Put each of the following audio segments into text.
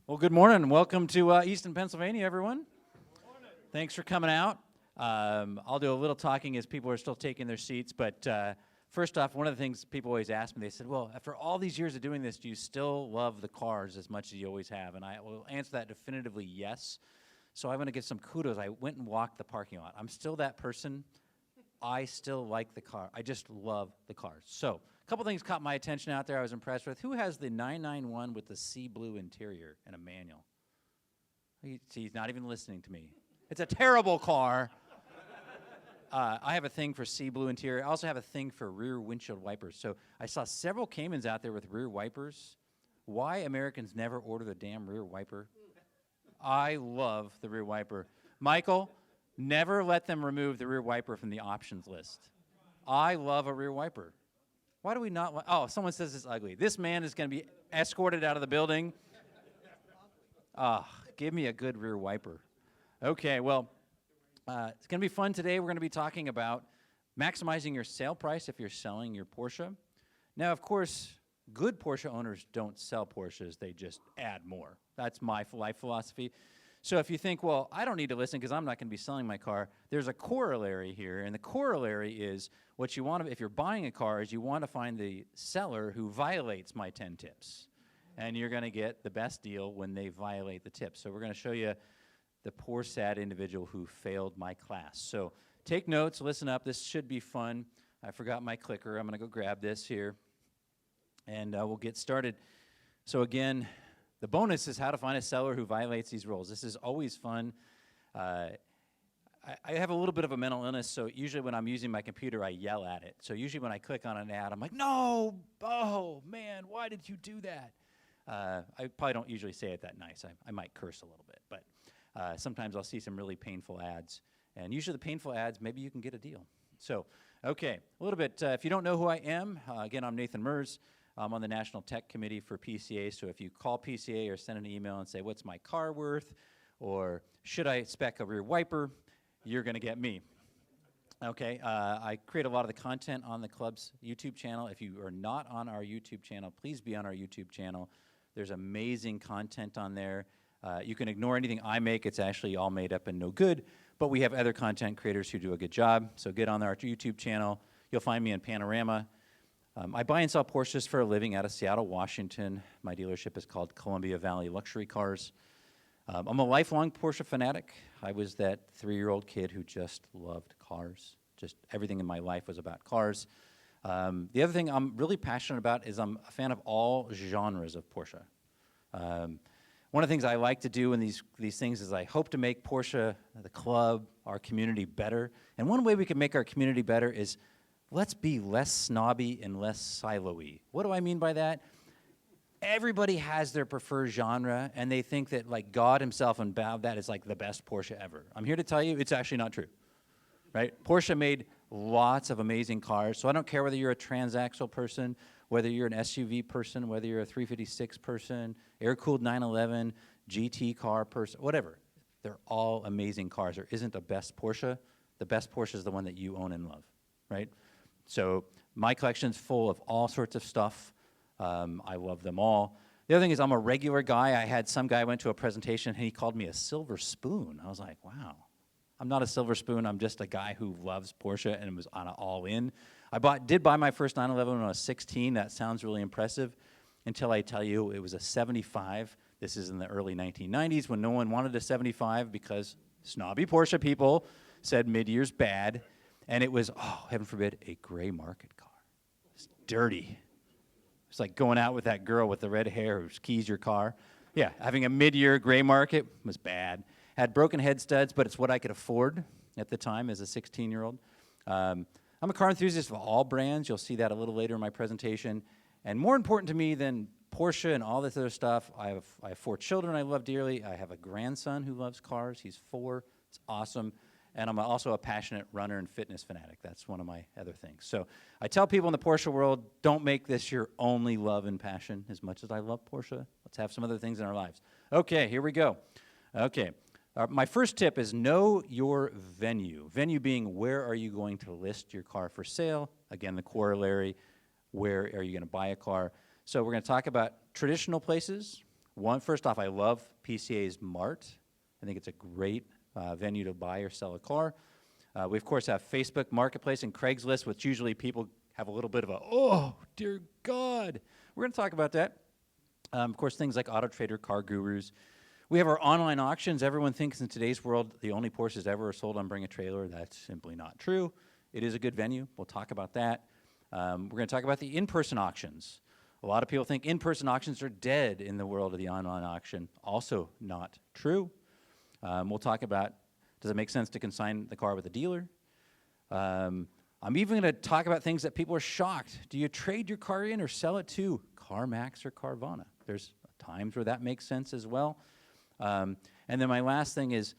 Well, good morning and welcome to Easton, Pennsylvania, everyone. Thanks for coming out. I'll do a little talking as people are still taking their seats, but first off, one of the things people always ask me, they said, well, after all these years of doing this, do you still love the cars as much as you always have? And I will answer that definitively yes. So I want to give some kudos. I went and walked the parking lot. I'm still that person. I still like the car. I just love the cars. So a couple things caught my attention out there I was impressed with. Who has the 991 with the sea blue interior and a manual? See, he's not even listening to me. It's a terrible car. I have a thing for sea blue interior. I also have a thing for rear windshield wipers. So I saw several Caymans out there with rear wipers. Why Americans never order the damn rear wiper? I love the rear wiper. Michael, never let them remove the rear wiper from the options list. I love a rear wiper. Why do we not? Oh, someone says it's ugly. This man is going to be escorted out of the building. Give me a good rear wiper. Okay, well, it's going to be fun today. We're going to be talking about maximizing your sale price if you're selling your Porsche. Now, of course, good Porsche owners don't sell Porsches. They just add more. That's my life philosophy. So if you think, well, I don't need to listen because I'm not going to be selling my car, there's a corollary here, and the corollary is what you want to, if you're buying a car, is you want to find the seller who violates my 10 tips. And you're going to get the best deal when they violate the tips. So we're going to show you the poor, sad individual who failed my class. So take notes, listen up. This should be fun. I forgot my clicker. I'm going to go grab this here, and we'll get started. So again, the bonus is how to find a seller who violates these rules. This is always fun. I have a little bit of a mental illness, so usually when I'm using my computer, I yell at it. So usually when I click on an ad, I'm like, no, oh, man, why did you do that? I probably don't usually say it that nice. I might curse a little bit, but sometimes I'll see some really painful ads. And usually the painful ads, maybe you can get a deal. So, okay, a little bit, if you don't know who I am, again, I'm Nathan Merz. I'm on the National Tech Committee for PCA, so if you call PCA or send an email and say, what's my car worth, or should I spec a rear wiper, you're going to get me. Okay, I create a lot of the content on the club's YouTube channel. If you are not on our YouTube channel, please be on our YouTube channel. There's amazing content on there. You can ignore anything I make. It's actually all made up and no good, but we have other content creators who do a good job, so get on our YouTube channel. You'll find me in Panorama. I buy and sell Porsches for a living out of Seattle, Washington. My dealership is called Columbia Valley Luxury Cars. I'm a lifelong Porsche fanatic. I was that 3-year-old kid who just loved cars. Just everything in my life was about cars. The other thing I'm really passionate about is I'm a fan of all genres of Porsche. One of the things I like to do in these things is I hope to make Porsche, the club, our community better. And one way we can make our community better is let's be less snobby and less silo-y. What do I mean by that? Everybody has their preferred genre, and they think that like God himself endowed that is like the best Porsche ever. I'm here to tell you it's actually not true, right? Porsche made lots of amazing cars, so I don't care whether you're a transaxle person, whether you're an SUV person, whether you're a 356 person, air-cooled 911, GT car person, whatever. They're all amazing cars. There isn't a best Porsche. The best Porsche is the one that you own and love, right? So my collection's full of all sorts of stuff. I love them all. The other thing is I'm a regular guy. I had some guy went to a presentation, and he called me a silver spoon. I was like, wow. I'm not a silver spoon. I'm just a guy who loves Porsche and was on an all-in. I did buy my first 911 when I was 16. That sounds really impressive until I tell you it was a 75. This is in the early 1990s when no one wanted a 75 because snobby Porsche people said mid-year's bad. And it was, oh, heaven forbid, a gray market car. It's dirty. It's like going out with that girl with the red hair who keys your car. Yeah, having a mid-year gray market was bad. Had broken head studs, but it's what I could afford at the time as a 16-year-old. I'm a car enthusiast of all brands. You'll see that a little later in my presentation. And more important to me than Porsche and all this other stuff, I have 4 children I love dearly. I have a grandson who loves cars. He's 4. It's awesome. And I'm also a passionate runner and fitness fanatic. That's one of my other things. So I tell people in the Porsche world, don't make this your only love and passion. As much as I love Porsche, let's have some other things in our lives. Okay, here we go. Okay, my first tip is know your venue. Venue being where are you going to list your car for sale? Again, the corollary, where are you going to buy a car? So we're going to talk about traditional places, First off, I love PCA's Mart. I think it's a great venue to buy or sell a car. We, of course, have Facebook Marketplace and Craigslist, which usually people have a little bit of a, oh, dear God. We're going to talk about that. Of course, things like Auto Trader, Car Gurus. We have our online auctions. Everyone thinks in today's world the only Porsches ever are sold on Bring a Trailer. That's simply not true. It is a good venue. We'll talk about that. We're going to talk about the in-person auctions. A lot of people think in-person auctions are dead in the world of the online auction. Also not true. We'll talk about, does it make sense to consign the car with a dealer? I'm even going to talk about things that people are shocked. Do you trade your car in or sell it to CarMaX or Carvana? There's times where that makes sense as well. And then my last thing is,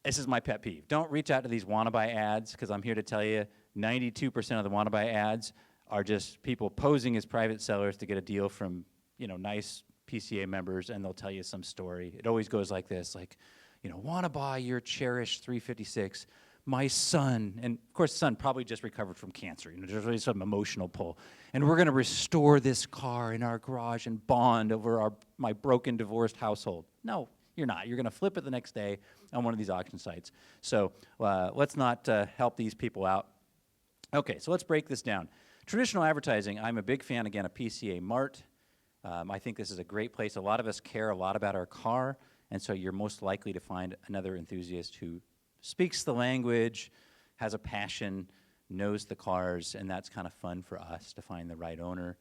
this is my pet peeve. Don't reach out to these wanna-buy ads, because I'm here to tell you 92% of the wanna-buy ads are just people posing as private sellers to get a deal from, nice PCA members, and they'll tell you some story. It always goes like this, like, wanna buy your cherished 356, my son, and of course, son probably just recovered from cancer. There's really some emotional pull. And we're gonna restore this car in our garage and bond over my broken, divorced household. No, you're not. You're gonna flip it the next day on one of these auction sites. So let's not help these people out. Okay, so let's break this down. Traditional advertising, I'm a big fan, again, of PCA Mart. I think this is a great place. A lot of us care a lot about our car, and so you're most likely to find another enthusiast who speaks the language, has a passion, knows the cars, and that's kind of fun for us to find the right owner.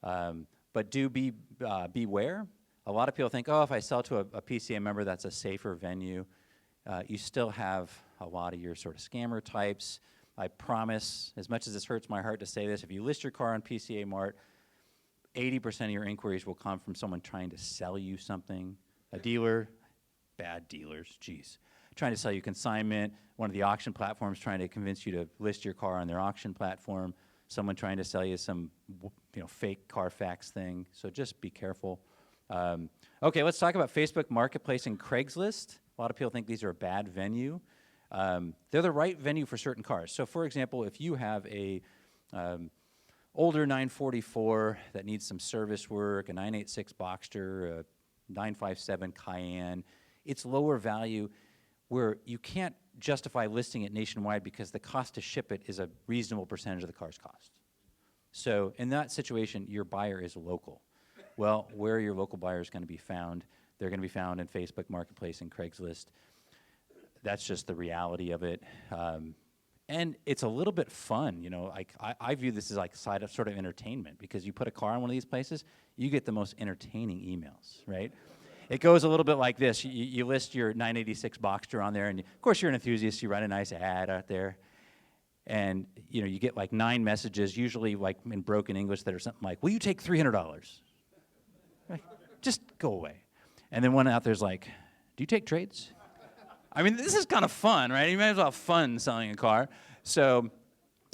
But do beware. A lot of people think, oh, if I sell to a PCA member, that's a safer venue. You still have a lot of your sort of scammer types. I promise, as much as this hurts my heart to say this, if you list your car on PCA Mart, 80% of your inquiries will come from someone trying to sell you something. A dealer, bad dealers, geez. Trying to sell you consignment, one of the auction platforms trying to convince you to list your car on their auction platform, someone trying to sell you some fake Carfax thing, so just be careful. Okay, let's talk about Facebook Marketplace and Craigslist. A lot of people think these are a bad venue. They're the right venue for certain cars. So for example, if you have a older 944 that needs some service work, a 986 Boxster, a 957 Cayenne, it's lower value where you can't justify listing it nationwide because the cost to ship it is a reasonable percentage of the car's cost. So in that situation, your buyer is local. Well, where are your local buyers going to be found? They're going to be found in Facebook Marketplace and Craigslist. That's just the reality of it. And it's a little bit fun, I view this as like sort of entertainment, because you put a car in one of these places, you get the most entertaining emails, right? It goes a little bit like this. You list your 986 Boxster on there, and of course you're an enthusiast, you write a nice ad out there, and you get like 9 messages, usually like in broken English, that are something like, will you take $300? Right? Just go away. And then one out there's like, do you take trades? I mean, this is kind of fun, right? You might as well have fun selling a car. So,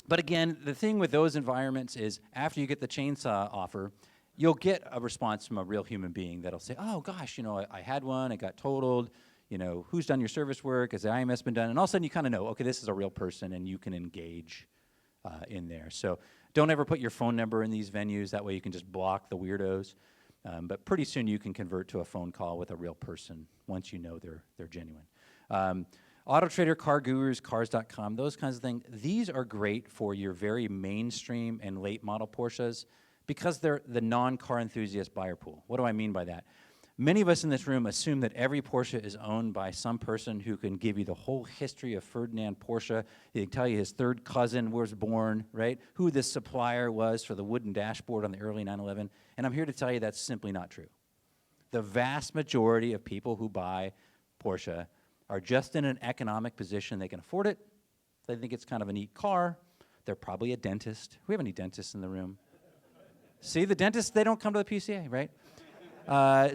but again, the thing with those environments is after you get the chainsaw offer, you'll get a response from a real human being that'll say, oh gosh, I had one, it got totaled, who's done your service work, has the IMS been done? And all of a sudden you kind of know, okay, this is a real person, and you can engage in there. So don't ever put your phone number in these venues, that way you can just block the weirdos. But pretty soon you can convert to a phone call with a real person once you know they're genuine. Auto Trader, Car Gurus, Cars.com, those kinds of things, these are great for your very mainstream and late model Porsches because they're the non-car enthusiast buyer pool. What do I mean by that? Many of us in this room assume that every Porsche is owned by some person who can give you the whole history of Ferdinand Porsche. He can tell you his third cousin was born, right? Who the supplier was for the wooden dashboard on the early 911. And I'm here to tell you that's simply not true. The vast majority of people who buy Porsche are just in an economic position. They can afford it. They think it's kind of a neat car. They're probably a dentist. We have any dentists in the room? See, the dentists, they don't come to the PCA, right?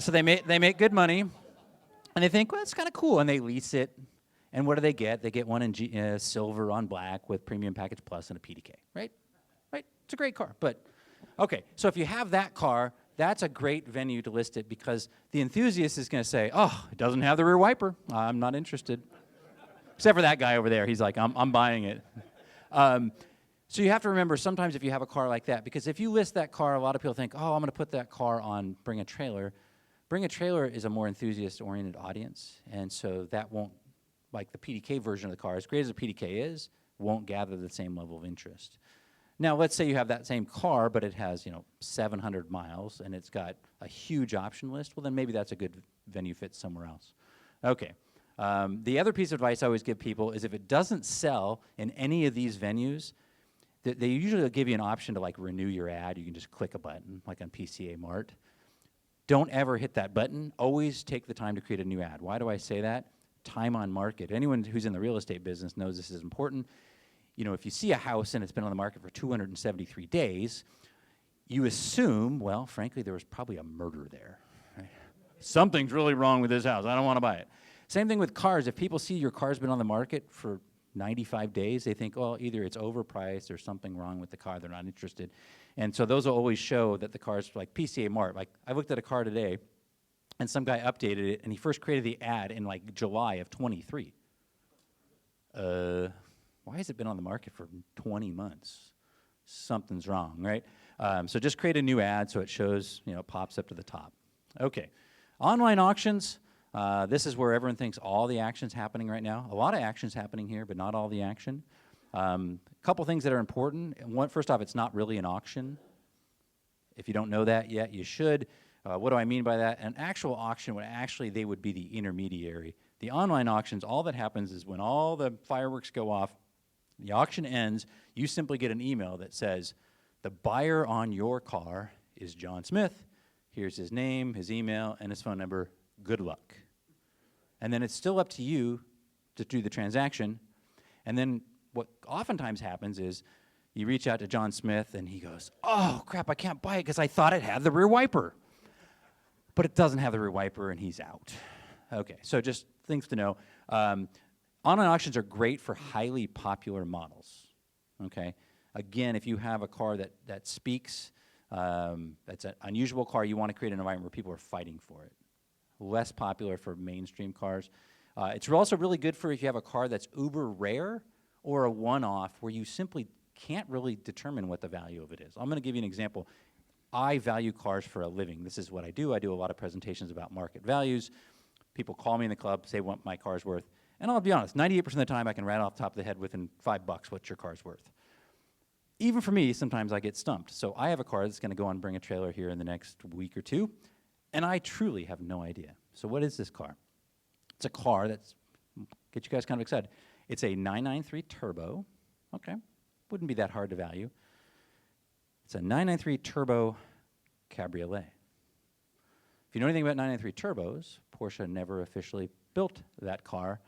So they make good money, and they think, well, it's kind of cool, and they lease it. And what do they get? They get one in silver on black with Premium Package Plus and a PDK, right? Right? It's a great car. But, okay, so if you have that car, that's a great venue to list it because the enthusiast is going to say, oh, it doesn't have the rear wiper. I'm not interested. Except for that guy over there. He's like, I'm buying it. So you have to remember sometimes if you have a car like that, because if you list that car, a lot of people think, oh, I'm going to put that car on Bring a Trailer. Bring a Trailer is a more enthusiast-oriented audience, and so that won't, like the PDK version of the car, as great as a PDK is, won't gather the same level of interest. Now, let's say you have that same car, but it has, 700 miles, and it's got a huge option list. Well, then maybe that's a good venue fit somewhere else. Okay. The other piece of advice I always give people is if it doesn't sell in any of these venues, they usually give you an option to like renew your ad. You can just click a button, like on PCA Mart. Don't ever hit that button. Always take the time to create a new ad. Why do I say that? Time on market. Anyone who's in the real estate business knows this is important. If you see a house and it's been on the market for 273 days, you assume, well, frankly, there was probably a murder there. Right? Something's really wrong with this house. I don't want to buy it. Same thing with cars. If people see your car's been on the market for 95 days, they think, well, either it's overpriced or something wrong with the car, they're not interested. And so those will always show that the car's like PCA Mart. Like, I looked at a car today, and some guy updated it, and he first created the ad in like July of 23. Why has it been on the market for 20 months? Something's wrong, right? So just create a new ad so it shows, it pops up to the top. Okay, online auctions. This is where everyone thinks all the action's happening right now. A lot of action's happening here, but not all the action. A couple things that are important. First off, it's not really an auction. If you don't know that yet, you should. What do I mean by that? An actual auction would actually, they would be the intermediary. The online auctions, all that happens is when all the fireworks go off, the auction ends, you simply get an email that says, the buyer on your car is John Smith. Here's his name, his email, and his phone number. Good luck. And then it's still up to you to do the transaction. And then what oftentimes happens is you reach out to John Smith, and he goes, oh, crap, I can't buy it because I thought it had the rear wiper. But it doesn't have the rear wiper, and he's out. Okay, so just things to know. Online auctions are great for highly popular models, okay? Again, if you have a car that speaks, that's an unusual car, you want to create an environment where people are fighting for it. Less popular for mainstream cars. It's also really good for if you have a car that's uber rare or a one-off where you simply can't really determine what the value of it is. I'm going to give you an example. I value cars for a living. This is what I do. I do a lot of presentations about market values. People call me in the club, say what my car's worth. And I'll be honest, 98% of the time I can rattle off the top of the head within $5 what your car's worth. Even for me, sometimes I get stumped. So I have a car that's going to go on Bring a Trailer here in the next week or two, and I truly have no idea. So what is this car? It's a car that's, get you guys kind of excited. It's a 993 Turbo. Okay, wouldn't be that hard to value. It's a 993 Turbo Cabriolet. If you know anything about 993 Turbos, Porsche never officially built that car,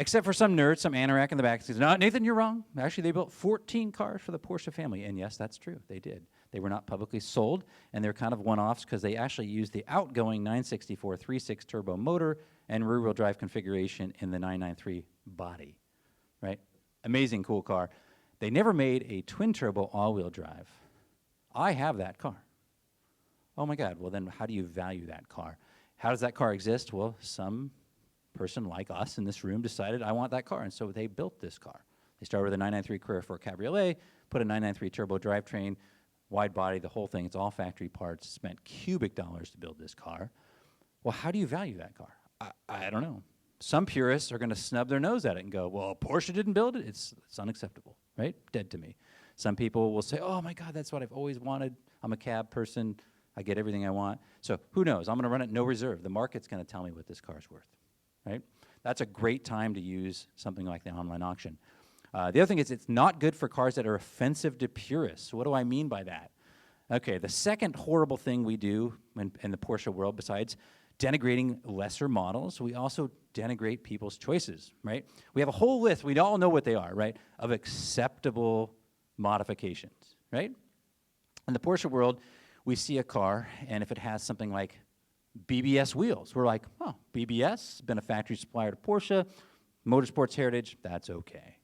except for some nerds, some anorak in the back says, no, Nathan, you're wrong. Actually, they built 14 cars for the Porsche family. And yes, that's true. They did. They were not publicly sold, and they're kind of one-offs because they actually used the outgoing 964 3.6 turbo motor and rear-wheel drive configuration in the 993 body, right? Amazing, cool car. They never made a twin-turbo all-wheel drive. I have that car. Oh, my God. Well, then how do you value that car? How does that car exist? Well, some person like us in this room decided, I want that car, and so they built this car. They started with a 993 Carrera 4 Cabriolet, put a 993 turbo drivetrain, wide body, the whole thing. It's all factory parts, spent cubic dollars to build this car. Well, how do you value that car? I don't know. Some purists are going to snub their nose at it and go, well, Porsche didn't build it. It's unacceptable, right? Dead to me. Some people will say, oh, my God, that's what I've always wanted. I'm a cab person. I get everything I want. So who knows? I'm going to run it no reserve. The market's going to tell me what this car's worth, right? That's a great time to use something like the online auction. The other thing is it's not good for cars that are offensive to purists. What do I mean by that? Okay, the second horrible thing we do in the Porsche world, besides denigrating lesser models, we also denigrate people's choices, right? We have a whole list, we all know what they are, right, of acceptable modifications, right? In the Porsche world, we see a car, and if it has something like BBS wheels, we're like, oh, BBS, been a factory supplier to Porsche, motorsports heritage, that's okay.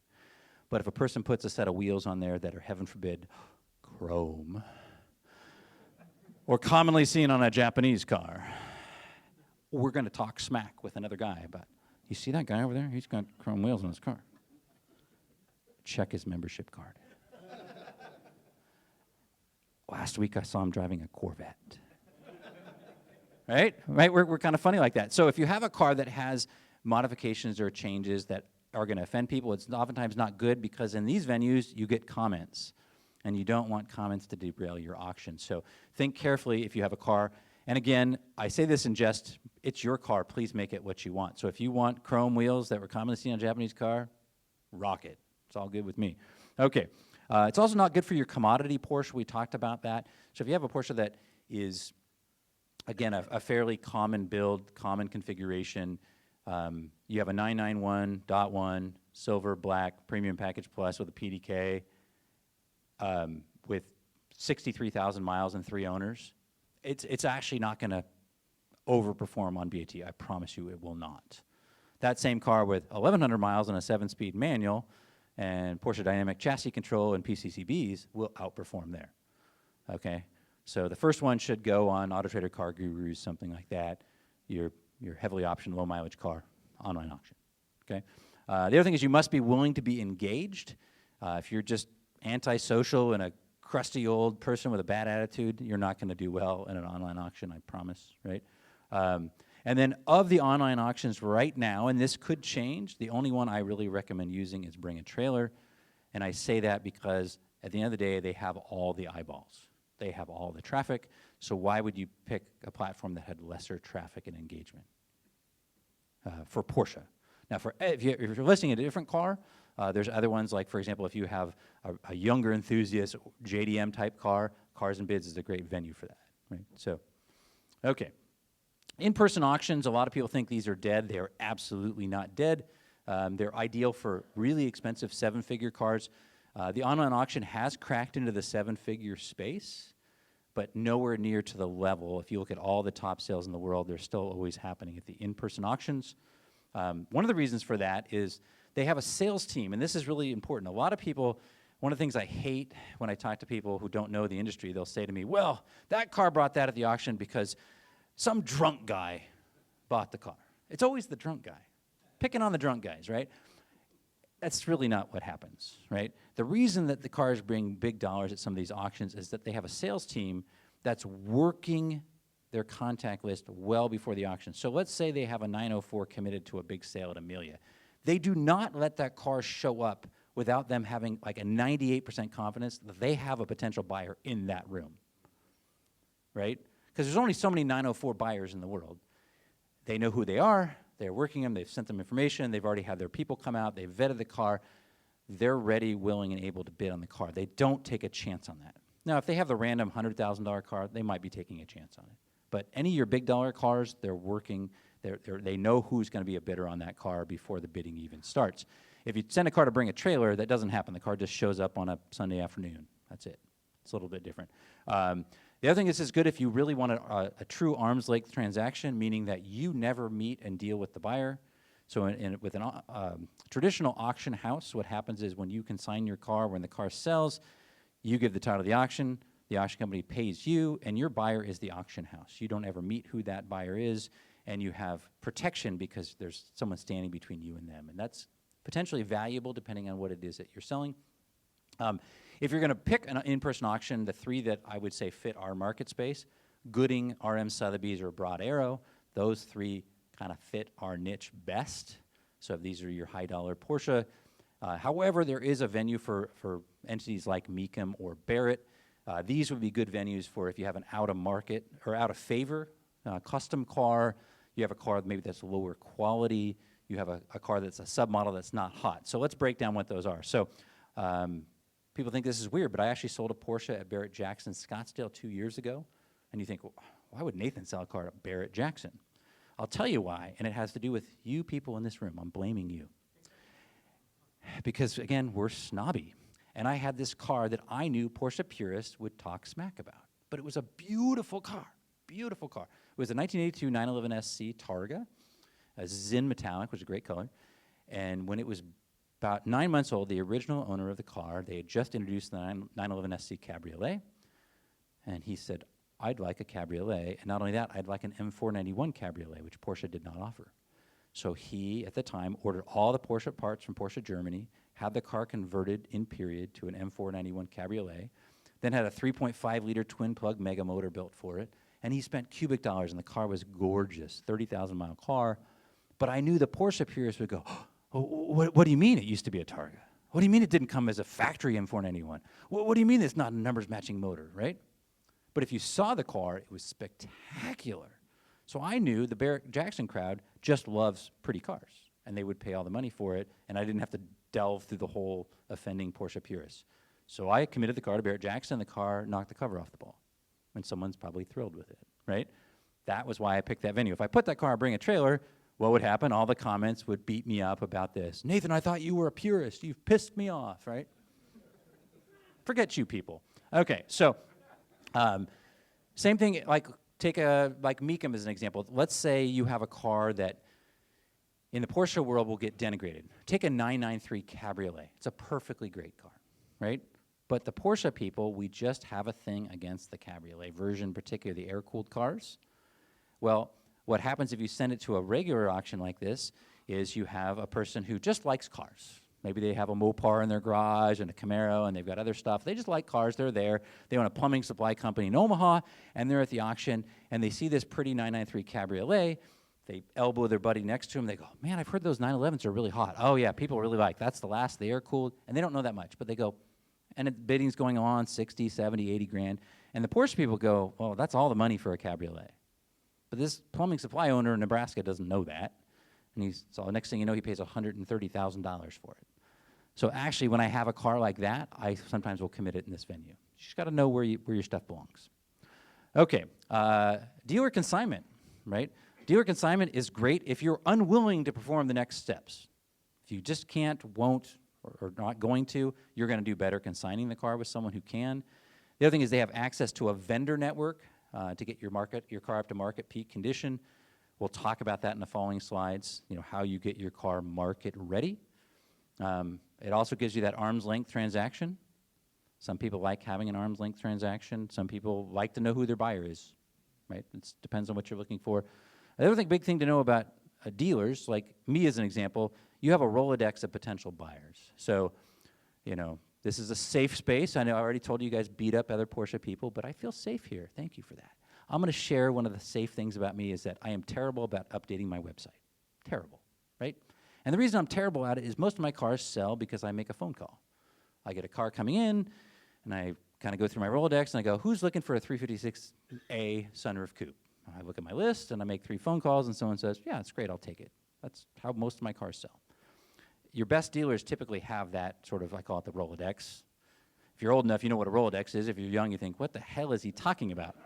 But if a person puts a set of wheels on there that are, heaven forbid, chrome, or commonly seen on a Japanese car, we're going to talk smack with another guy about, you see that guy over there? He's got chrome wheels on his car. Check his membership card. Last week I saw him driving a Corvette. Right? We're kind of funny like that. So if you have a car that has modifications or changes that are going to offend people, it's oftentimes not good because in these venues you get comments, and you don't want comments to derail your auction. So think carefully if you have a car. And again, I say this in jest, it's your car, please make it what you want. So if you want chrome wheels that were commonly seen on a Japanese car, rock it. It's all good with me. Okay. It's also not good for your commodity Porsche. We talked about that. So if you have a Porsche that is, again, a fairly common build, common configuration, you have a 991.1 silver black premium package plus with a PDK with 63,000 miles and 3 owners, it's actually not going to overperform on BAT. I promise you it will not. That same car with 1,100 miles and a 7-speed manual and Porsche Dynamic Chassis Control and PCCBs will outperform there. Okay? So the first one should go on Auto Trader, Car Gurus, something like that. Your heavily optioned low mileage car, online auction. Okay? The other thing is you must be willing to be engaged. If you're just antisocial and a crusty old person with a bad attitude, you're not going to do well in an online auction, I promise, right? And then of the online auctions right now, and this could change, the only one I really recommend using is Bring a Trailer. And I say that because at the end of the day, they have all the eyeballs. They have all the traffic. So why would you pick a platform that had lesser traffic and engagement? For Porsche. Now, if you're listing a different car, there's other ones like, for example, if you have a younger enthusiast JDM type car, Cars and Bids is a great venue for that, right? So, okay. In-person auctions, a lot of people think these are dead. They are absolutely not dead. They're ideal for really expensive 7-figure cars. The online auction has cracked into the 7-figure space, but nowhere near to the level. If you look at all the top sales in the world, they're still always happening at the in-person auctions. One of the reasons for that is they have a sales team, and this is really important. A lot of people, one of the things I hate when I talk to people who don't know the industry, they'll say to me, well, that car brought that at the auction because some drunk guy bought the car. It's always the drunk guy. Picking on the drunk guys, right? That's really not what happens, right? The reason that the cars bring big dollars at some of these auctions is that they have a sales team that's working their contact list well before the auction. So let's say they have a 904 committed to a big sale at Amelia. They do not let that car show up without them having like a 98% confidence that they have a potential buyer in that room, right? Because there's only so many 904 buyers in the world. They know who they are, they're working them, they've sent them information, they've already had their people come out, they've vetted the car, they're ready, willing, and able to bid on the car. They don't take a chance on that. Now, if they have the random $100,000 car, they might be taking a chance on it. But any of your big dollar cars, they're working, they know who's going to be a bidder on that car before the bidding even starts. If you send a car to Bring a Trailer, that doesn't happen. The car just shows up on a Sunday afternoon. That's it. It's a little bit different. The other thing is good if you really want a true arm's length transaction, meaning that you never meet and deal with the buyer. So with a traditional auction house, what happens is when you consign your car, when the car sells, you give the title of the auction company pays you, and your buyer is the auction house. You don't ever meet who that buyer is, and you have protection because there's someone standing between you and them. And that's potentially valuable depending on what it is that you're selling. If you're going to pick an in-person auction, the 3 that I would say fit our market space, Gooding, RM Sotheby's, or Broad Arrow, those 3 kind of fit our niche best. So if these are your high-dollar Porsche. However, there is a venue for entities like Mecum or Barrett. These would be good venues for if you have an out-of-market or out-of-favor custom car, you have a car maybe that's lower quality, you have a car that's a submodel that's not hot. So let's break down what those are. So people think this is weird, but I actually sold a Porsche at Barrett-Jackson Scottsdale 2 years ago. And you think, well, why would Nathan sell a car at Barrett-Jackson? I'll tell you why, and it has to do with you people in this room. I'm blaming you. Because, again, we're snobby. And I had this car that I knew Porsche purists would talk smack about. But it was a beautiful car, beautiful car. It was a 1982 911 SC Targa, a Zin metallic, which is a great color. And when it was about 9 months old, the original owner of the car, they had just introduced the 911 SC Cabriolet. And he said, I'd like a Cabriolet. And not only that, I'd like an M491 Cabriolet, which Porsche did not offer. So he, at the time, ordered all the Porsche parts from Porsche Germany, had the car converted in period to an M491 Cabriolet. then had a 3.5-liter twin-plug mega motor built for it, and he spent cubic dollars, and the car was gorgeous, 30,000-mile car. But I knew the Porsche purists would go, oh, what do you mean it used to be a Targa? What do you mean it didn't come as a factory M491? What do you mean it's not a numbers-matching motor, right? But if you saw the car, it was spectacular. So I knew the Barrett-Jackson crowd just loves pretty cars, and they would pay all the money for it, and I didn't have to delve through the whole offending Porsche purists. So I committed the car to Barrett-Jackson, the car knocked the cover off the ball. And someone's probably thrilled with it, right? That was why I picked that venue. If I put that car and bring a trailer, what would happen? All the comments would beat me up about this. Nathan, I thought you were a purist. You've pissed me off, right? Forget you people. Okay, so same thing, like take like Meekum as an example. Let's say you have a car that in the Porsche world will get denigrated. Take a 993 Cabriolet. It's a perfectly great car, right? But the Porsche people, we just have a thing against the Cabriolet version, particularly the air-cooled cars. Well, what happens if you send it to a regular auction like this is you have a person who just likes cars. Maybe they have a Mopar in their garage and a Camaro, and they've got other stuff. They just like cars. They're there. They own a plumbing supply company in Omaha, and they're at the auction, and they see this pretty 993 Cabriolet. They elbow their buddy next to him. They go, man, I've heard those 911s are really hot. Oh, yeah, people really like. That's the last, the air-cooled. And they don't know that much, but they go, and the bidding's going on 60, 70, 80 grand. And the Porsche people go, well, that's all the money for a Cabriolet. But this plumbing supply owner in Nebraska doesn't know that. And so next thing you know, he pays $130,000 for it. So actually, when I have a car like that, I sometimes will commit it in this venue. You just got to know where your stuff belongs. Okay, dealer consignment, right? Dealer consignment is great if you're unwilling to perform the next steps. If you just can't, won't, or not going to, you're going to do better consigning the car with someone who can. The other thing is they have access to a vendor network to get your car up to market peak condition. We'll talk about that in the following slides, how you get your car market ready. It also gives you that arm's length transaction. Some people like having an arm's length transaction. Some people like to know who their buyer is, right? It depends on what you're looking for. The other big thing to know about dealers, like me as an example, you have a Rolodex of potential buyers. So, this is a safe space. I know I already told you guys beat up other Porsche people, but I feel safe here. Thank you for that. I'm going to share one of the safe things about me is that I am terrible about updating my website. Terrible, right? And the reason I'm terrible at it is most of my cars sell because I make a phone call. I get a car coming in, and I kind of go through my Rolodex, and I go, who's looking for a 356A sunroof coupe? I look at my list, and I make 3 phone calls, and someone says, yeah, it's great, I'll take it. That's how most of my cars sell. Your best dealers typically have that sort of, I call it the Rolodex. If you're old enough, you know what a Rolodex is. If you're young, you think, what the hell is he talking about?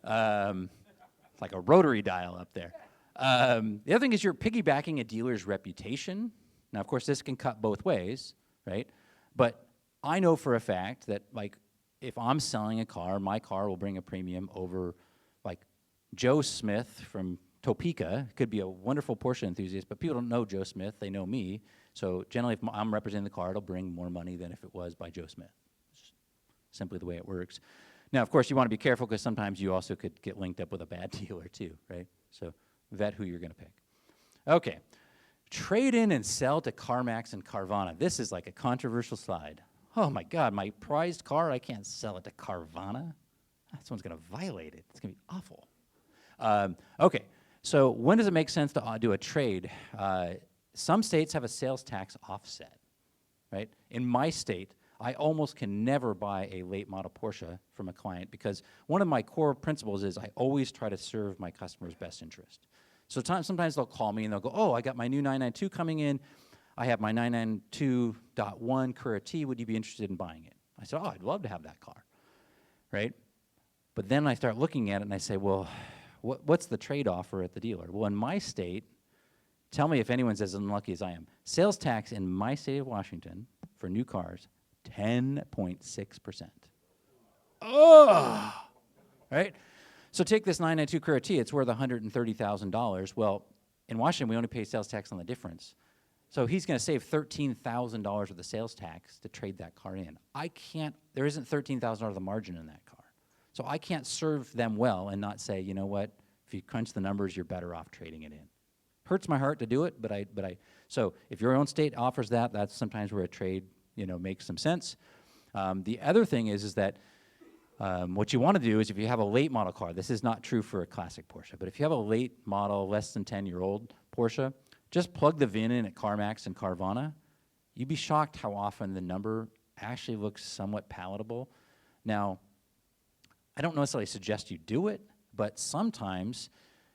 It's like a rotary dial up there. The other thing is you're piggybacking a dealer's reputation. Now, of course, this can cut both ways, right? But I know for a fact that, if I'm selling a car, my car will bring a premium over, Joe Smith from Topeka. Could be a wonderful Porsche enthusiast, but people don't know Joe Smith. They know me. So generally, if I'm representing the car, it'll bring more money than if it was by Joe Smith. It's simply the way it works. Now, of course, you want to be careful because sometimes you also could get linked up with a bad dealer too, right? So vet who you're going to pick. Okay, trade in and sell to CarMaX and Carvana. This is like a controversial slide. Oh my God, my prized car, I can't sell it to Carvana. Someone's going to violate it. It's going to be awful. Okay, so when does it make sense to do a trade? Some states have a sales tax offset, right? In my state, I almost can never buy a late model Porsche from a client because one of my core principles is I always try to serve my customer's best interest. So sometimes they'll call me and they'll go, oh, I got my new 992 coming in. I have my 992.1 Cura T. Would you be interested in buying it? I said, oh, I'd love to have that car, right? But then I start looking at it and I say, well, what's the trade offer at the dealer? Well, in my state, tell me if anyone's as unlucky as I am. Sales tax in my state of Washington for new cars, 10.6%. Oh, right? So take this 992 Cura T. It's worth $130,000. Well, in Washington, we only pay sales tax on the difference. So he's going to save $13,000 of the sales tax to trade that car in. There isn't $13,000 of the margin in that car. So I can't serve them well and not say, you know what, if you crunch the numbers, you're better off trading it in. Hurts my heart to do it, so if your own state offers that, that's sometimes where a trade, makes some sense. The other thing is that what you want to do is if you have a late model car, this is not true for a classic Porsche, but if you have a late model, less than 10-year-old Porsche, just plug the VIN in at CarMaX and Carvana. You'd be shocked how often the number actually looks somewhat palatable. Now, I don't necessarily suggest you do it, but sometimes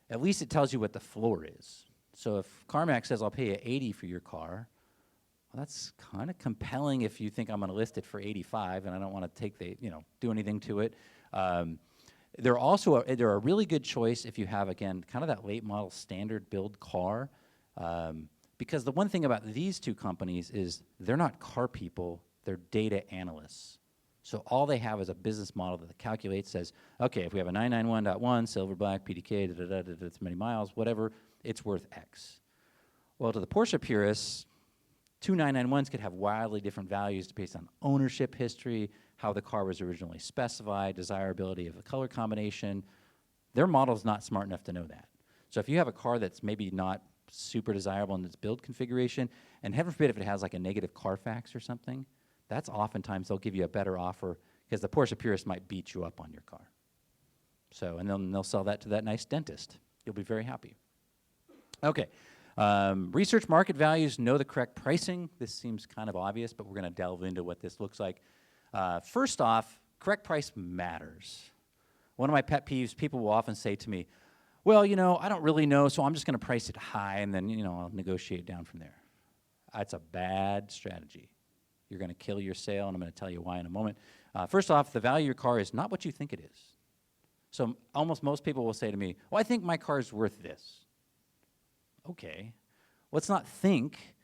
at least it tells you what the floor is. So if CarMaX says, I'll pay you $80 for your car, well, that's kind of compelling if you think I'm going to list it for $85 and I don't want to take do anything to it. They're a really good choice if you have, again, kind of that late model standard build car. Because the one thing about these two companies is they're not car people, they're data analysts. So all they have is a business model that calculates, says, okay, if we have a 991.1, silver, black, PDK, this many miles, whatever, it's worth X. Well, to the Porsche purists, two 991s could have wildly different values based on ownership history, how the car was originally specified, desirability of the color combination. Their model's not smart enough to know that. So if you have a car that's maybe not super desirable in its build configuration, and heaven forbid if it has like a negative Carfax or something, that's oftentimes they'll give you a better offer because the Porsche purist might beat you up on your car. So, and then they'll sell that to that nice dentist. You'll be very happy. Okay, research market values, know the correct pricing. This seems kind of obvious, but we're going to delve into what this looks like. First off, correct price matters. One of my pet peeves, people will often say to me, well, I don't really know, so I'm just going to price it high, and then, I'll negotiate down from there. That's a bad strategy. You're going to kill your sale, and I'm going to tell you why in a moment. First off, the value of your car is not what you think it is. So almost most people will say to me, well, I think my car is worth this. Okay. Let's not think.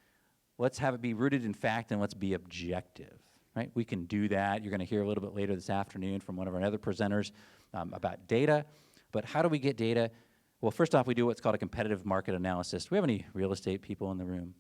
Let's have it be rooted in fact, and let's be objective. Right? We can do that. You're going to hear a little bit later this afternoon from one of our other presenters about data. But how do we get data? Well, first off, we do what's called a competitive market analysis. Do we have any real estate people in the room?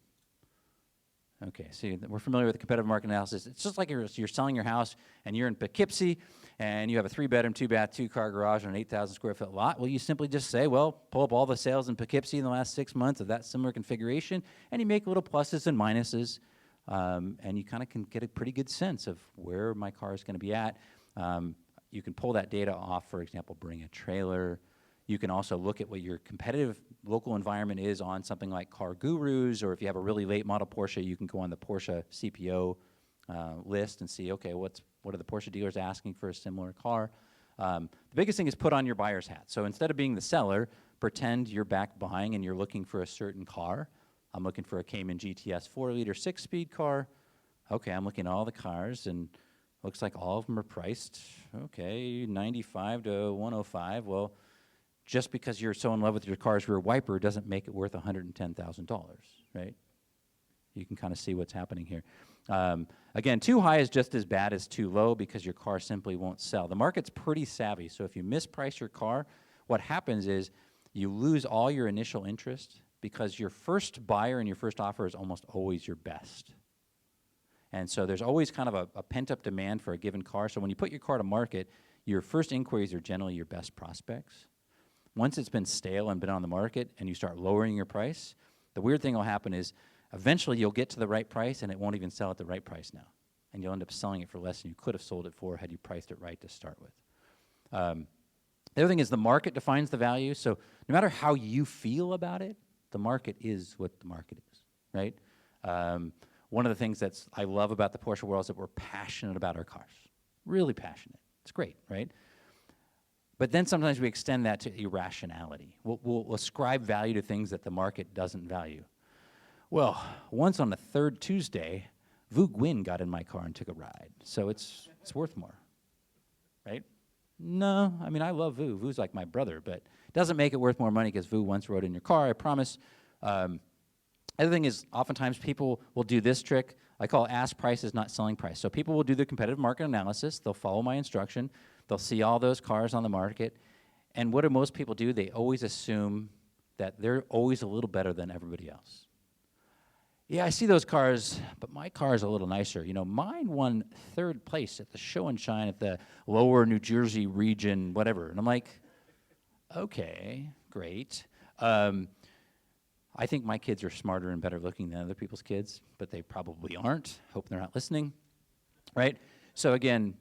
Okay, so we're familiar with the competitive market analysis. It's just like you're selling your house and you're in Poughkeepsie and you have a 3-bedroom, 2-bath, 2-car garage on an 8,000 square foot lot. Well, you simply just say, well, pull up all the sales in Poughkeepsie in the last 6 months of that similar configuration, and you make little pluses and minuses, and you kind of can get a pretty good sense of where my car is going to be at. You can pull that data off, for example, bring a trailer. You can also look at what your competitive local environment is on something like Car Gurus, or if you have a really late model Porsche, you can go on the Porsche CPO list and see, okay, what are the Porsche dealers asking for a similar car? The biggest thing is put on your buyer's hat. So instead of being the seller, pretend you're back buying and you're looking for a certain car. I'm looking for a Cayman GTS 4-liter 6-speed car. Okay, I'm looking at all the cars, and looks like all of them are priced, okay, 95 to 105. Well, just because you're so in love with your car's rear wiper doesn't make it worth $110,000, right? You can kind of see what's happening here. Again, too high is just as bad as too low because your car simply won't sell. The market's pretty savvy, so if you misprice your car, what happens is you lose all your initial interest because your first buyer and your first offer is almost always your best. And so there's always kind of a pent-up demand for a given car. So when you put your car to market, your first inquiries are generally your best prospects. Once it's been stale and been on the market and you start lowering your price, the weird thing will happen is eventually you'll get to the right price and it won't even sell at the right price now. And you'll end up selling it for less than you could have sold it for had you priced it right to start with. The other thing is the market defines the value. So no matter how you feel about it, the market is what the market is, right? One of the things I love about the Porsche world is that we're passionate about our cars. Really passionate. It's great, right? But then sometimes we extend that to irrationality. We'll ascribe value to things that the market doesn't value. Well, once on the third Tuesday, Vu Nguyen got in my car and took a ride. So it's worth more, right? No, I mean, I love Vu. Vu's like my brother, but it doesn't make it worth more money because Vu once rode in your car, I promise. Other thing is, oftentimes people will do this trick. I call ask price is not selling price. So people will do the competitive market analysis. They'll follow my instruction. They'll see all those cars on the market. And what do most people do? They always assume that they're always a little better than everybody else. Yeah, I see those cars, but my car is a little nicer. Mine won 3rd place at the Show and Shine at the lower New Jersey region, whatever. And I'm like, okay, great. I think my kids are smarter and better looking than other people's kids, but they probably aren't. Hope they're not listening, right? So again,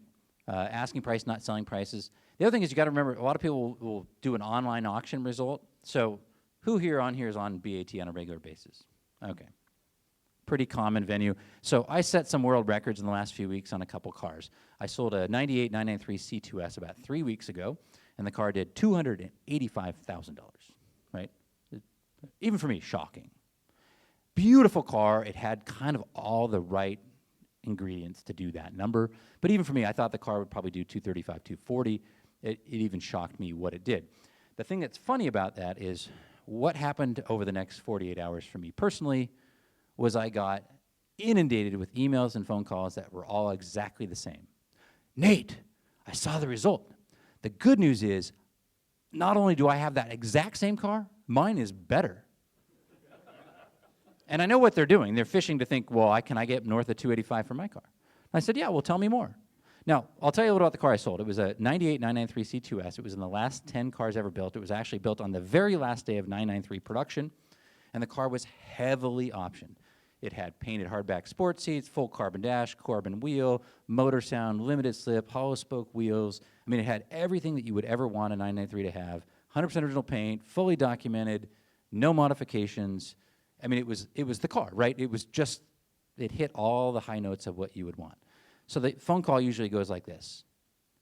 asking price, not selling prices. The other thing is you got to remember, a lot of people will do an online auction result. So who here is on BAT on a regular basis? Okay. Pretty common venue. So I set some world records in the last few weeks on a couple cars. I sold a 98 993 C2S about 3 weeks ago, and the car did $285,000, right? Even for me, shocking. Beautiful car. It had kind of all the right ingredients to do that number. But even for me, I thought the car would probably do 235, 240. It even shocked me what it did. The thing that's funny about that is what happened over the next 48 hours for me personally was I got inundated with emails and phone calls that were all exactly the same. Nate, I saw the result. The good news is, not only do I have that exact same car, mine is better. And I know what they're doing. They're fishing to think, well, can I get north of 285 for my car? And I said, yeah, well, tell me more. Now, I'll tell you a little about the car I sold. It was a 98 993 C2S. It was in the last 10 cars ever built. It was actually built on the very last day of 993 production, and the car was heavily optioned. It had painted hardback sports seats, full carbon dash, carbon wheel, motor sound, limited slip, hollow spoke wheels. I mean, it had everything that you would ever want a 993 to have. 100% original paint, fully documented, no modifications. I mean, it was the car, right? It hit all the high notes of what you would want. So the phone call usually goes like this.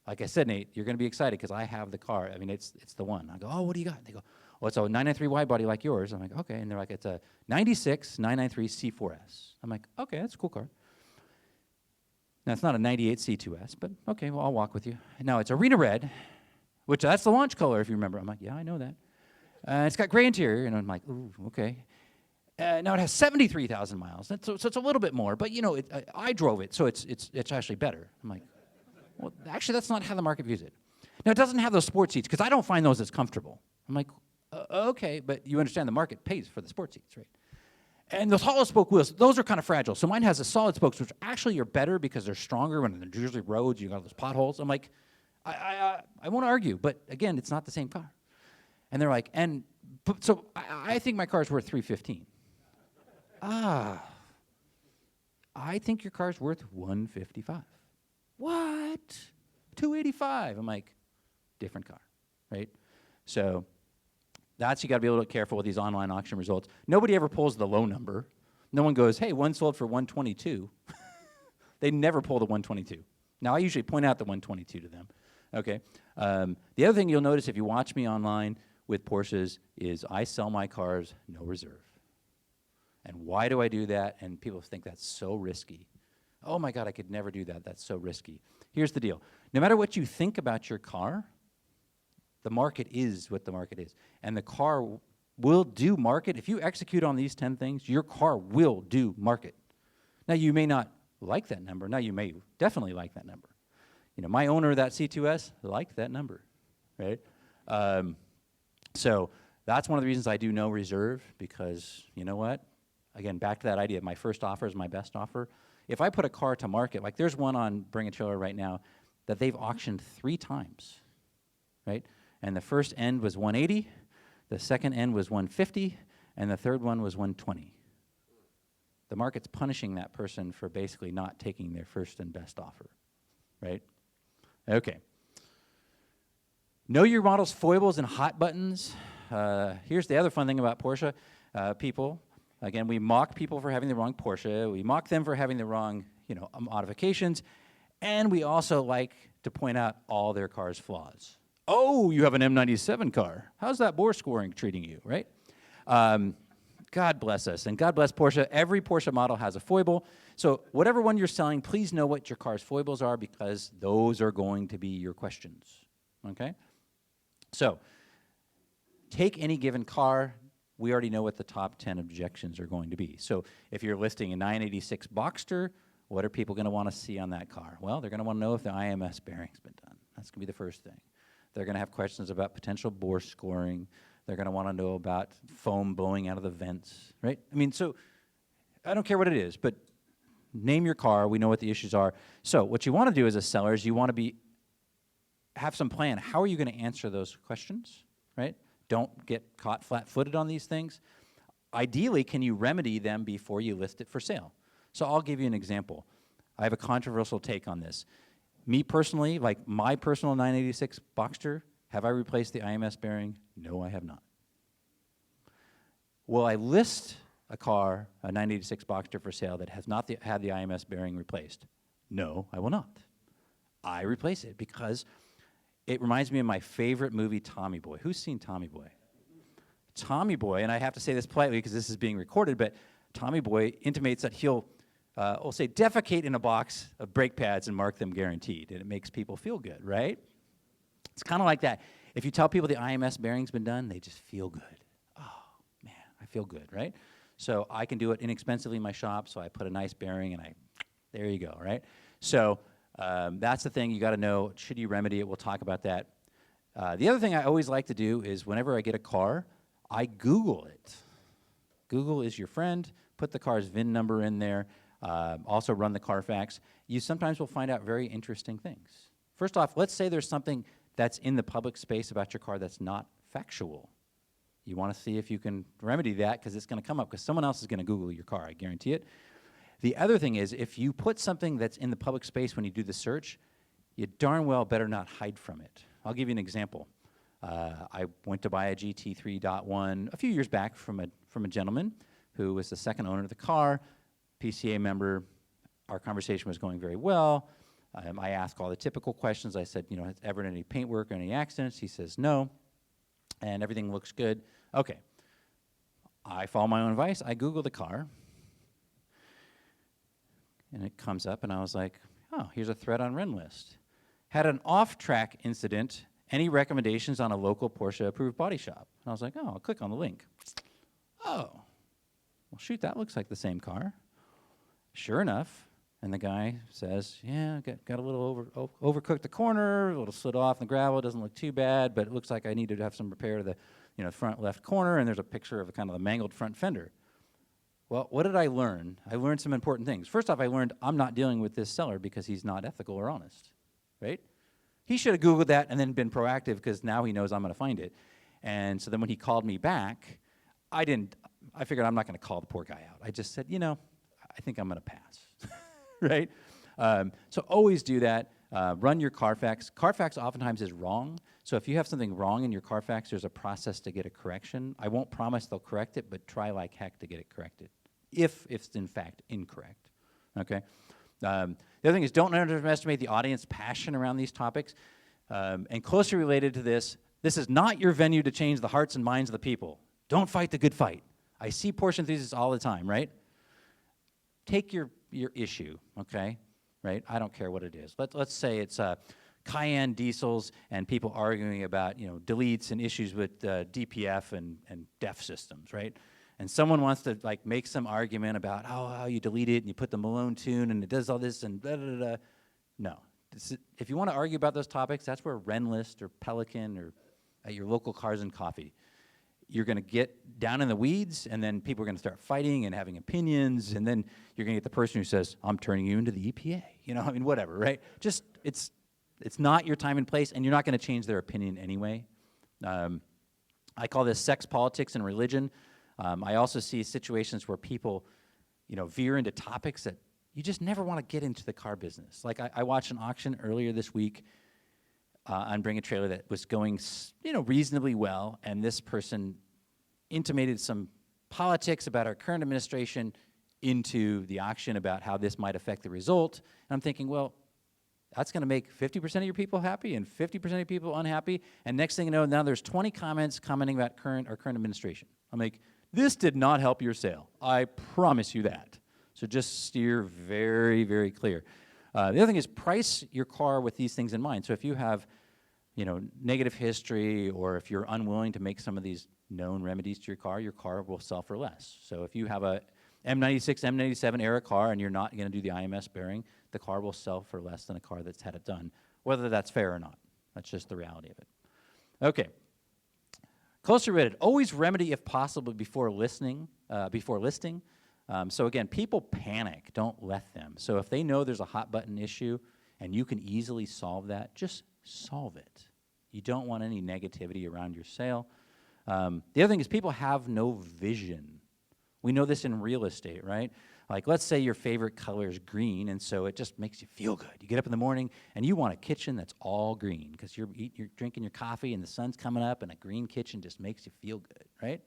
Like I said, Nate, you're going to be excited because I have the car. I mean, it's the one. I go, oh, what do you got? They go, oh, it's a 993 wide body like yours. I'm like, okay. And they're like, it's a 96 993 C4S. I'm like, okay, that's a cool car. Now, it's not a 98 C2S, but okay, well, I'll walk with you. Now, it's arena red, which that's the launch color, if you remember. I'm like, yeah, I know that. It's got gray interior, and I'm like, ooh, okay. Now, it has 73,000 miles, so it's a little bit more, but, you know, I drove it, so it's actually better. I'm like, well, actually, that's not how the market views it. Now, it doesn't have those sports seats, because I don't find those as comfortable. I'm like, okay, but you understand the market pays for the sports seats, right? And those hollow spoke wheels, those are kind of fragile. So mine has the solid spokes, which actually are better because they're stronger when there's usually roads, you got those potholes. I'm like, I won't argue, but again, it's not the same car. And they're like, so I think my car's worth $315. I think your car's worth $155. What? $285. I'm like, different car, right? So that's, you got to be a little bit careful with these online auction results. Nobody ever pulls the low number. No one goes, hey, one sold for 122. They never pull the 122. Now, I usually point out the 122 to them, okay? The other thing you'll notice if you watch me online with Porsches is I sell my cars no reserve. And why do I do that? And people think that's so risky. Oh my God, I could never do that. That's so risky. Here's the deal. No matter what you think about your car, the market is what the market is. And the car will do market. If you execute on these 10 things, your car will do market. Now, you may not like that number. Now, you may definitely like that number. You know, my owner of that C2S liked that number, right? So that's one of the reasons I do no reserve, because you know what? Again, back to that idea, my first offer is my best offer. If I put a car to market, like there's one on Bring a Trailer right now that they've auctioned 3 times, right? And the first end was 180, the second end was 150, and the third one was 120. The market's punishing that person for basically not taking their first and best offer, right? Okay. Know your model's foibles and hot buttons. Here's the other fun thing about Porsche. People, again, we mock people for having the wrong Porsche. We mock them for having the wrong, modifications. And we also like to point out all their cars' flaws. Oh, you have an M97 car. How's that bore scoring treating you, right? God bless us, and God bless Porsche. Every Porsche model has a foible. So whatever one you're selling, please know what your car's foibles are, because those are going to be your questions, okay? So take any given car. We already know what the top 10 objections are going to be. So if you're listing a 986 Boxster, what are people going to want to see on that car? Well, they're going to want to know if the IMS bearing's been done. That's going to be the first thing. They're going to have questions about potential bore scoring. They're going to want to know about foam blowing out of the vents, right? I mean, so I don't care what it is, but name your car. We know what the issues are. So what you want to do as a seller is you want to have some plan. How are you going to answer those questions, right? Don't get caught flat-footed on these things. Ideally, can you remedy them before you list it for sale? So I'll give you an example. I have a controversial take on this. Me personally, like my personal 986 Boxster, have I replaced the IMS bearing? No, I have not. Will I list a car, a 986 Boxster for sale that has not had the IMS bearing replaced? No, I will not. I replace it because it reminds me of my favorite movie, Tommy Boy. Who's seen Tommy Boy? Tommy Boy, and I have to say this politely because this is being recorded, but Tommy Boy intimates that he'll say defecate in a box of brake pads and mark them guaranteed, and it makes people feel good, right? It's kind of like that. If you tell people the IMS bearing's been done, they just feel good. Oh, man, I feel good, right? So I can do it inexpensively in my shop, so I put a nice bearing, and there you go, right? So that's the thing you got to know. Should you remedy it? We'll talk about that. The other thing I always like to do is whenever I get a car, I Google it. Google is your friend. Put the car's VIN number in there. Also run the Carfax. You sometimes will find out very interesting things. First off, let's say there's something that's in the public space about your car that's not factual. You want to see if you can remedy that because it's going to come up because someone else is going to Google your car, I guarantee it. The other thing is if you put something that's in the public space when you do the search, you darn well better not hide from it. I'll give you an example. I went to buy a GT3.1 a few years back from a gentleman who was the second owner of the car, PCA member. Our conversation was going very well. I asked all the typical questions. I said, has ever been any paint work or any accidents? He says no, and everything looks good. Okay. I follow my own advice. I Google the car, and it comes up, and I was like, oh, here's a thread on RenList. Had an off-track incident. Any recommendations on a local Porsche-approved body shop? And I was like, oh, I'll click on the link. Oh, well, shoot, that looks like the same car. Sure enough, and the guy says, yeah, got a little overcooked the corner, a little slid off in the gravel, doesn't look too bad, but it looks like I need to have some repair to the front left corner, and there's a picture of kind of the mangled front fender. Well, what did I learn? I learned some important things. First off, I learned I'm not dealing with this seller because he's not ethical or honest, right? He should have Googled that and then been proactive because now he knows I'm going to find it. And so then when he called me back, I figured I'm not going to call the poor guy out. I just said, I think I'm going to pass, right? So always do that. Run your Carfax. Carfax oftentimes is wrong. So if you have something wrong in your Carfax, there's a process to get it correction. I won't promise they'll correct it, but try like heck to get it corrected, if it's in fact incorrect, okay? The other thing is don't underestimate the audience passion around these topics. And closely related to this is not your venue to change the hearts and minds of the people. Don't fight the good fight. I see Porsche enthusiasts all the time, right? Take your issue, okay? Right? I don't care what it is. Let's say it's Cayenne diesels and people arguing about, deletes and issues with DPF and DEF systems, right? And someone wants to make some argument about how you delete it and you put the Malone tune and it does all this and da-da-da-da. No. If you want to argue about those topics, that's where RenList or Pelican or at your local Cars and Coffee, you're going to get down in the weeds, and then people are going to start fighting and having opinions, and then you're going to get the person who says, I'm turning you into the EPA. Whatever, right? Just, it's not your time and place, and you're not going to change their opinion anyway. I call this sex, politics, and religion. I also see situations where people, veer into topics that you just never want to get into the car business. Like I watched an auction earlier this week on Bring a Trailer that was going, reasonably well, and this person intimated some politics about our current administration into the auction about how this might affect the result. And I'm thinking, well, that's going to make 50% of your people happy and 50% of your people unhappy. And next thing you know, now there's 20 comments commenting about our current administration. I'm like, this did not help your sale. I promise you that. So just steer very, very clear. The other thing is price your car with these things in mind. So if you have, negative history, or if you're unwilling to make some of these known remedies to your car will sell for less. So if you have a M96, M97 era car and you're not going to do the IMS bearing, the car will sell for less than a car that's had it done, whether that's fair or not. That's just the reality of it. Okay. Closely related, always remedy if possible before listing. So again, people panic, don't let them. So if they know there's a hot button issue and you can easily solve that, just solve it. You don't want any negativity around your sale. The other thing is people have no vision. We know this in real estate, right? Like, let's say your favorite color is green, and so it just makes you feel good. You get up in the morning, and you want a kitchen that's all green because you're drinking your coffee, and the sun's coming up, and a green kitchen just makes you feel good, right?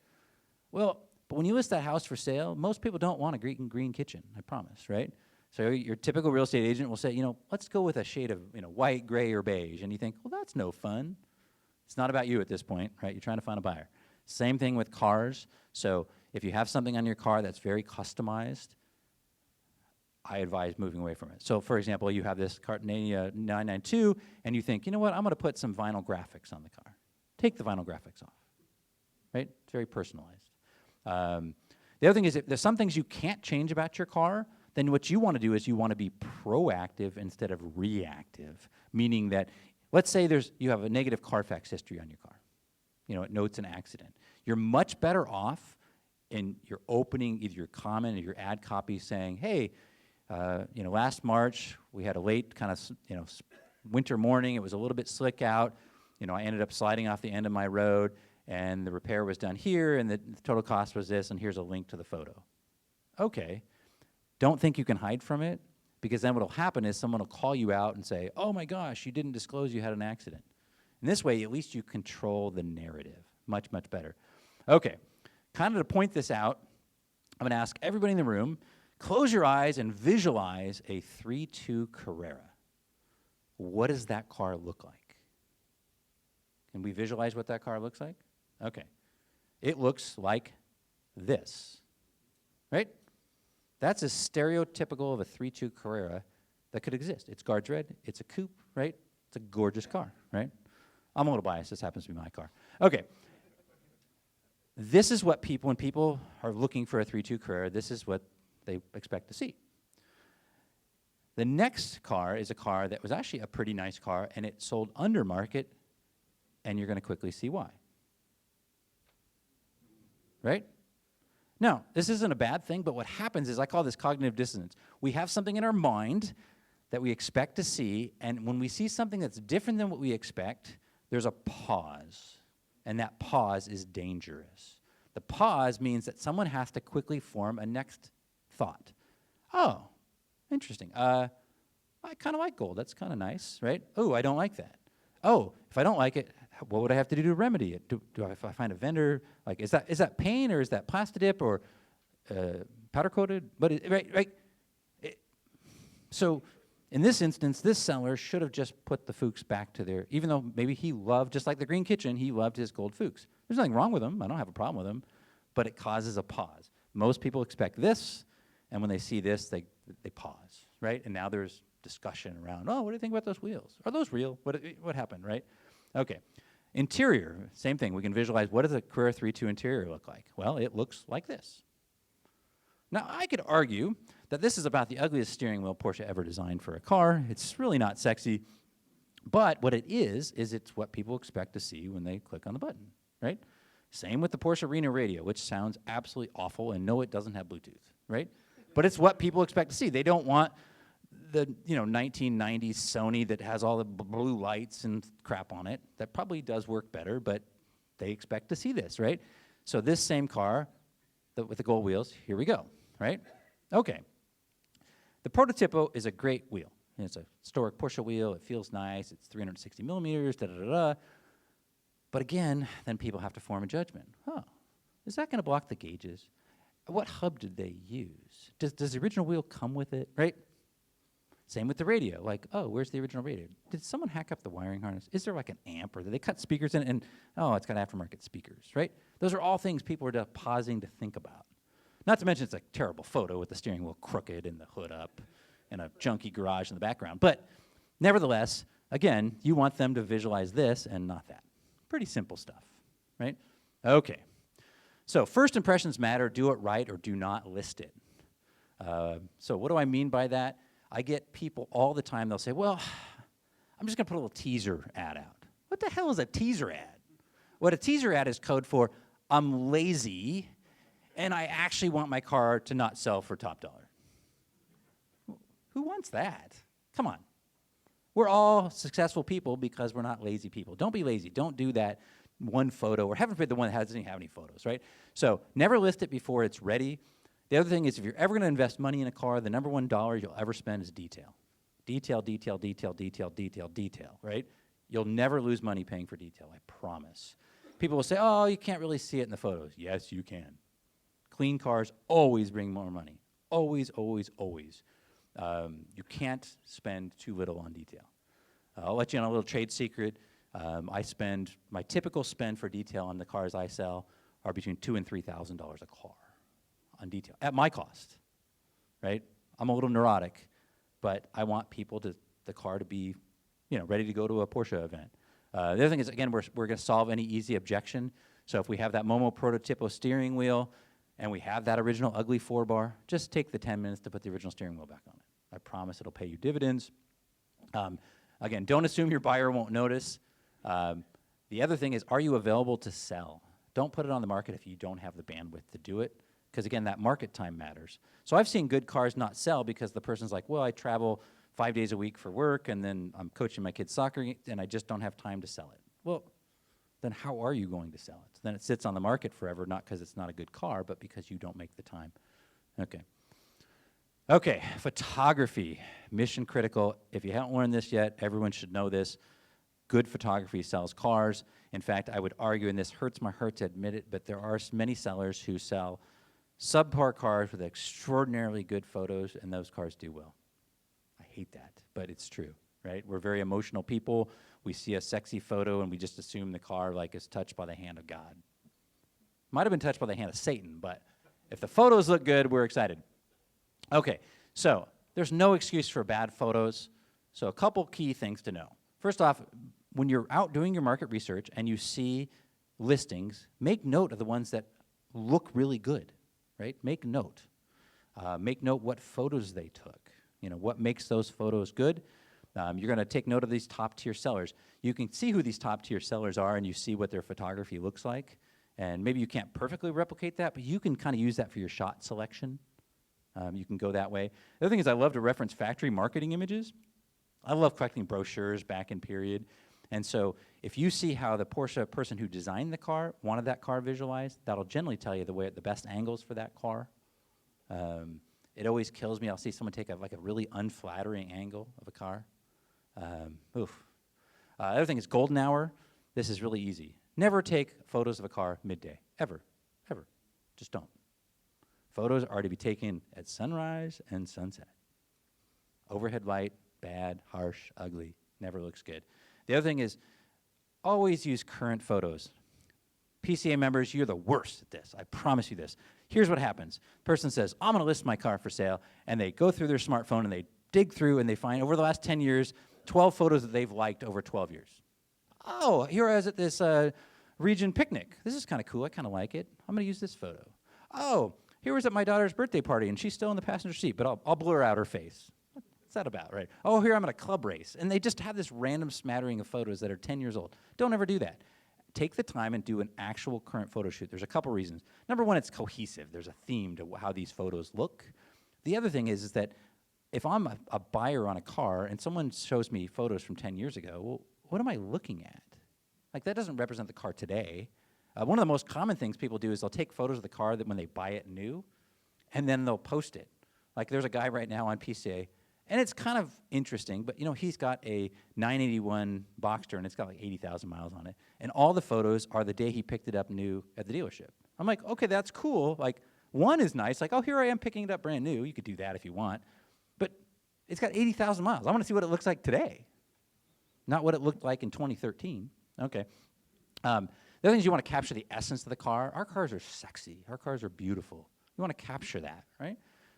Well, but when you list that house for sale, most people don't want a green kitchen, I promise, right? So your typical real estate agent will say, let's go with a shade of, white, gray, or beige. And you think, well, that's no fun. It's not about you at this point, right? You're trying to find a buyer. Same thing with cars. So if you have something on your car that's very customized, I advise moving away from it. So, for example, you have this Cartania 992, and you think, you know what, I'm going to put some vinyl graphics on the car. Take the vinyl graphics off, right? It's very personalized. The other thing is, if there's some things you can't change about your car, then what you want to do is you want to be proactive instead of reactive, meaning that, let's say you have a negative Carfax history on your car. It notes an accident. You're much better off in your opening, either your comment or your ad copy saying, hey, last March, we had a late kind of, winter morning. It was a little bit slick out. I ended up sliding off the end of my road, and the repair was done here, and the total cost was this, and here's a link to the photo. Okay. Don't think you can hide from it, because then what will happen is someone will call you out and say, oh my gosh, you didn't disclose you had an accident. And this way, at least you control the narrative. Much, much better. Okay. Kind of to point this out, I'm going to ask everybody in the room, close your eyes and visualize a 3.2 Carrera. What does that car look like? Can we visualize what that car looks like? Okay. It looks like this, right? That's as stereotypical of a 3.2 Carrera that could exist. It's guards red. It's a coupe, right? It's a gorgeous car, right? I'm a little biased. This happens to be my car. Okay. This is what when people are looking for a 3.2 Carrera, this is what they expect to see. The next car is a car that was actually a pretty nice car, and it sold under market, and you're going to quickly see why. Right? Now, this isn't a bad thing, but what happens is, I call this cognitive dissonance. We have something in our mind that we expect to see, and when we see something that's different than what we expect, there's a pause, and that pause is dangerous. The pause means that someone has to quickly form a next thought. Oh, interesting. I kind of like gold. That's kind of nice, right? Oh, I don't like that. Oh, if I don't like it, what would I have to do to remedy it? If I find a vendor, like, is that paint, or is that Plastidip, or powder coated? But right. So in this instance, this seller should have just put the Fuchs back to their, even though maybe he loved, just like the green kitchen, he loved his gold Fuchs. There's nothing wrong with them. I don't have a problem with them, but it causes a pause. Most people expect this, and when they see this, they pause, right? And now there's discussion around, oh, what do you think about those wheels? Are those real? What happened, right? Okay. Interior, same thing. We can visualize, what does a Carrera 3.2 interior look like? Well, it looks like this. Now, I could argue that this is about the ugliest steering wheel Porsche ever designed for a car. It's really not sexy, but what it is it's what people expect to see when they click on the button, right? Same with the Porsche Arena radio, which sounds absolutely awful, and no, it doesn't have Bluetooth, right? But it's what people expect to see. They don't want the 1990s Sony that has all the blue lights and crap on it. That probably does work better, but they expect to see this, right? So this same car with the gold wheels, here we go, right? Okay. The Prototipo is a great wheel. It's a historic Porsche wheel. It feels nice. It's 360 millimeters, da-da-da-da. But again, then people have to form a judgment. Oh, is that going to block the gauges? What hub did they use? Does the original wheel come with it, right? Same with the radio. Like, oh, where's the original radio? Did someone hack up the wiring harness? Is there like an amp, or did they cut speakers in it? And, oh, it's got aftermarket speakers, right? Those are all things people are just pausing to think about. Not to mention it's a terrible photo with the steering wheel crooked and the hood up and a junky garage in the background. But nevertheless, again, you want them to visualize this and not that. Pretty simple stuff, right? Okay. So first impressions matter. Do it right or do not list it. So what do I mean by that? I get people all the time, they'll say, well, I'm just going to put a little teaser ad out. What the hell is a teaser ad? What a teaser ad is code for, I'm lazy, and I actually want my car to not sell for top dollar. Who wants that? Come on. We're all successful people because we're not lazy people. Don't be lazy. Don't do that one photo, or heaven forbid the one that doesn't even have any photos, right? So never list it before it's ready. The other thing is, if you're ever going to invest money in a car, the number $1 you'll ever spend is detail. Detail, detail, detail, detail, detail, detail, right? You'll never lose money paying for detail, I promise. People will say, oh, you can't really see it in the photos. Yes, you can. Clean cars always bring more money. Always, always, always. You can't spend too little on detail. I'll let you on a little trade secret. My typical spend for detail on the cars I sell are between $2,000 and $3,000 a car on detail, at my cost, right? I'm a little neurotic, but I want the car to be, ready to go to a Porsche event. The other thing is, again, we're going to solve any easy objection. So if we have that Momo prototypo steering wheel and we have that original ugly 4-bar, just take the 10 minutes to put the original steering wheel back on it. I promise it'll pay you dividends. Again, don't assume your buyer won't notice. The other thing is, are you available to sell? Don't put it on the market if you don't have the bandwidth to do it, because again, that market time matters. So I've seen good cars not sell because the person's like, well, I travel 5 days a week for work, and then I'm coaching my kids' soccer, and I just don't have time to sell it. Well, then how are you going to sell it? Then it sits on the market forever, not because it's not a good car, but because you don't make the time. Okay, photography, mission critical. If you haven't learned this yet, everyone should know this. Good photography sells cars. In fact, I would argue, and this hurts my heart to admit it, but there are many sellers who sell subpar cars with extraordinarily good photos, and those cars do well. I hate that, but it's true, right? We're very emotional people. We see a sexy photo, and we just assume the car is touched by the hand of God. Might have been touched by the hand of Satan, but if the photos look good, we're excited. Okay, so there's no excuse for bad photos. So a couple key things to know. First off, when you're out doing your market research and you see listings, make note of the ones that look really good, right? Make note. Make note what photos they took. What makes those photos good. You're going to take note of these top-tier sellers. You can see who these top-tier sellers are, and you see what their photography looks like. And maybe you can't perfectly replicate that, but you can kind of use that for your shot selection. You can go that way. The other thing is, I love to reference factory marketing images. I love collecting brochures back in period. And so if you see how the Porsche person who designed the car wanted that car visualized, that'll generally tell you the best angles for that car. It always kills me. I'll see someone take a really unflattering angle of a car. The other thing is golden hour. This is really easy. Never take photos of a car midday, ever, ever. Just don't. Photos are to be taken at sunrise and sunset. Overhead light, bad, harsh, ugly, never looks good. The other thing is, always use current photos. PCA members, you're the worst at this. I promise you this. Here's what happens. Person says, I'm going to list my car for sale, and they go through their smartphone, and they dig through, and they find, over the last 10 years, 12 photos that they've liked over 12 years. Oh, here I was at this region picnic. This is kind of cool. I kind of like it. I'm going to use this photo. Oh, here was at my daughter's birthday party, and she's still in the passenger seat, but I'll blur out her face. What's that about, right? Oh, here I'm at a club race. And they just have this random smattering of photos that are 10 years old. Don't ever do that. Take the time and do an actual current photo shoot. There's a couple reasons. Number one, it's cohesive. There's a theme to how these photos look. The other thing is that if I'm a buyer on a car and someone shows me photos from 10 years ago, well, what am I looking at? That doesn't represent the car today. One of the most common things people do is they'll take photos of the car that when they buy it new, and then they'll post it. There's a guy right now on PCA, and it's kind of interesting, but he's got a 981 Boxster, and it's got 80,000 miles on it, and all the photos are the day he picked it up new at the dealership. I'm like, okay, that's cool. One is nice. Oh, here I am picking it up brand new. You could do that if you want, but it's got 80,000 miles. I want to see what it looks like today, not what it looked like in 2013. Okay. The other thing is you want to capture the essence of the car. Our cars are sexy. Our cars are beautiful. You want to capture that, right?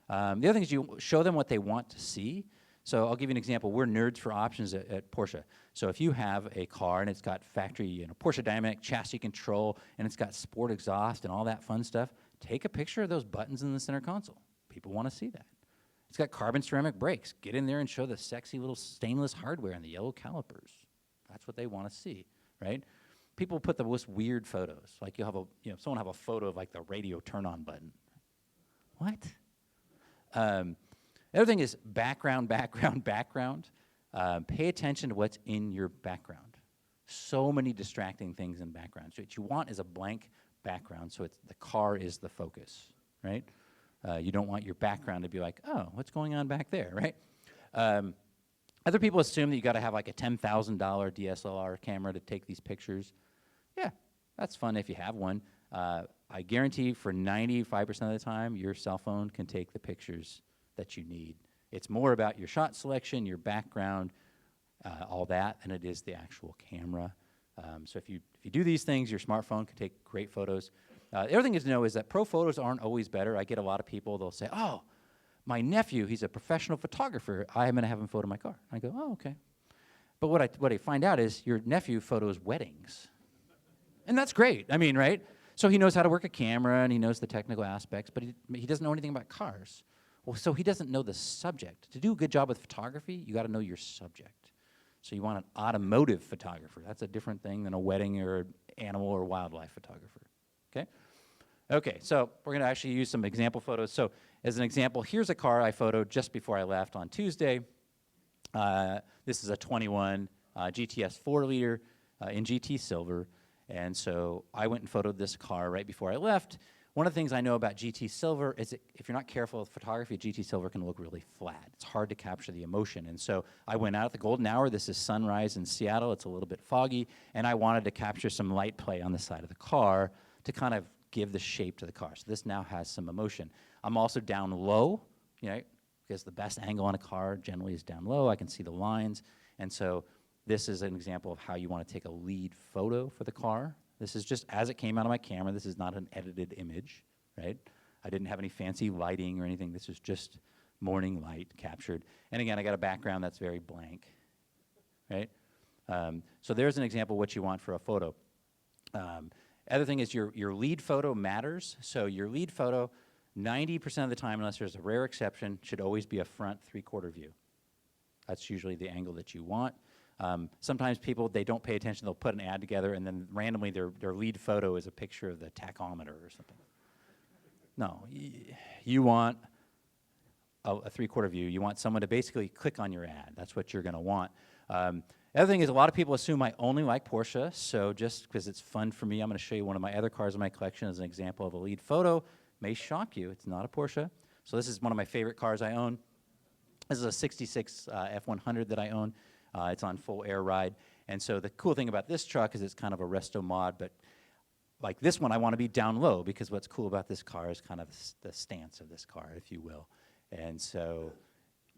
The other thing is you show them what they want to see. So I'll give you an example. We're nerds for options at Porsche. So if you have a car and it's got factory, Porsche dynamic chassis control, and it's got sport exhaust and all that fun stuff, take a picture of those buttons in the center console. People want to see that. It's got carbon ceramic brakes. Get in there and show the sexy little stainless hardware and the yellow calipers. That's what they want to see, right? People put the most weird photos. You'll have someone have a photo of the radio turn-on button. What? The other thing is background. Pay attention to what's in your background. So many distracting things in background. So what you want is a blank background, so the car is the focus, right? You don't want your background to be like, oh, what's going on back there, right? Other people assume that you got to have like a $10,000 DSLR camera to take these pictures. Yeah, that's fun if you have one. I guarantee for 95% of the time, your cell phone can take the pictures that you need. It's more about your shot selection, your background, all that, than it is the actual camera. So if you do these things, your smartphone can take great photos. The other thing to know is that pro photos aren't always better. I get a lot of people, they'll say, oh, my nephew, he's a professional photographer. I'm going to have him photo my car. I go, oh, okay. But what I find out is your nephew photos weddings. And that's great. I mean, right? So he knows how to work a camera, and he knows the technical aspects, but he doesn't know anything about cars. Well, so he doesn't know the subject. To do a good job with photography, you got to know your subject. So you want an automotive photographer. That's a different thing than a wedding or animal or wildlife photographer. Okay? Okay, so we're going to actually use some example photos. So as an example, here's a car I photoed just before I left on Tuesday. This is a 21 GTS 4-liter in GT silver. And so I went and photoed this car right before I left. One of the things I know about GT silver is that if you're not careful with photography, GT silver can look really flat. It's hard to capture the emotion. And so I went out at the golden hour. This is sunrise in Seattle. It's a little bit foggy. And I wanted to capture some light play on the side of the car to kind of give the shape to the car. So this now has some emotion. I'm also down low, because the best angle on a car generally is down low. I can see the lines. And so this is an example of how you want to take a lead photo for the car. This is just as it came out of my camera. This is not an edited image, right? I didn't have any fancy lighting or anything. This is just morning light captured. And again, I got a background that's very blank, right? So there's an example of what you want for a photo. Other thing is your lead photo matters. So your lead photo, 90% of the time, unless there's a rare exception, should always be a front 3/4 view. That's usually the angle that you want. Sometimes people, they don't pay attention. They'll put an ad together, and then randomly their lead photo is a picture of the tachometer or something. No, you want a 3/4 view. You want someone to basically click on your ad. That's what you're going to want. The other thing is a lot of people assume I only like Porsche, so just because it's fun for me, I'm going to show you one of my other cars in my collection as an example of a lead photo. May shock you. It's not a Porsche. So this is one of my favorite cars I own. This is a 66 F100 that I own. It's on full air ride. And so the cool thing about this truck is it's kind of a resto mod, but like this one, I want to be down low because what's cool about this car is kind of the stance of this car, if you will. And so,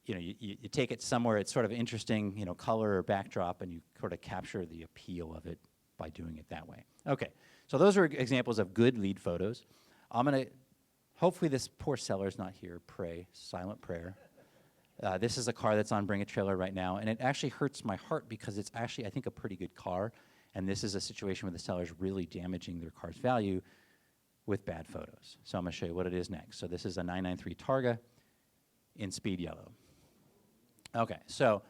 you take it somewhere, it's sort of interesting, color or backdrop, and you sort of capture the appeal of it by doing it that way. Okay, so those are examples of good lead photos. I'm going to, hopefully this poor seller's not here, pray, silent prayer. This is a car that's on Bring a Trailer right now, and it actually hurts my heart because it's actually, I think, a pretty good car, and this is a situation where the seller's really damaging their car's value with bad photos. So I'm going to show you what it is next. So this is a 993 Targa in speed yellow. Okay, so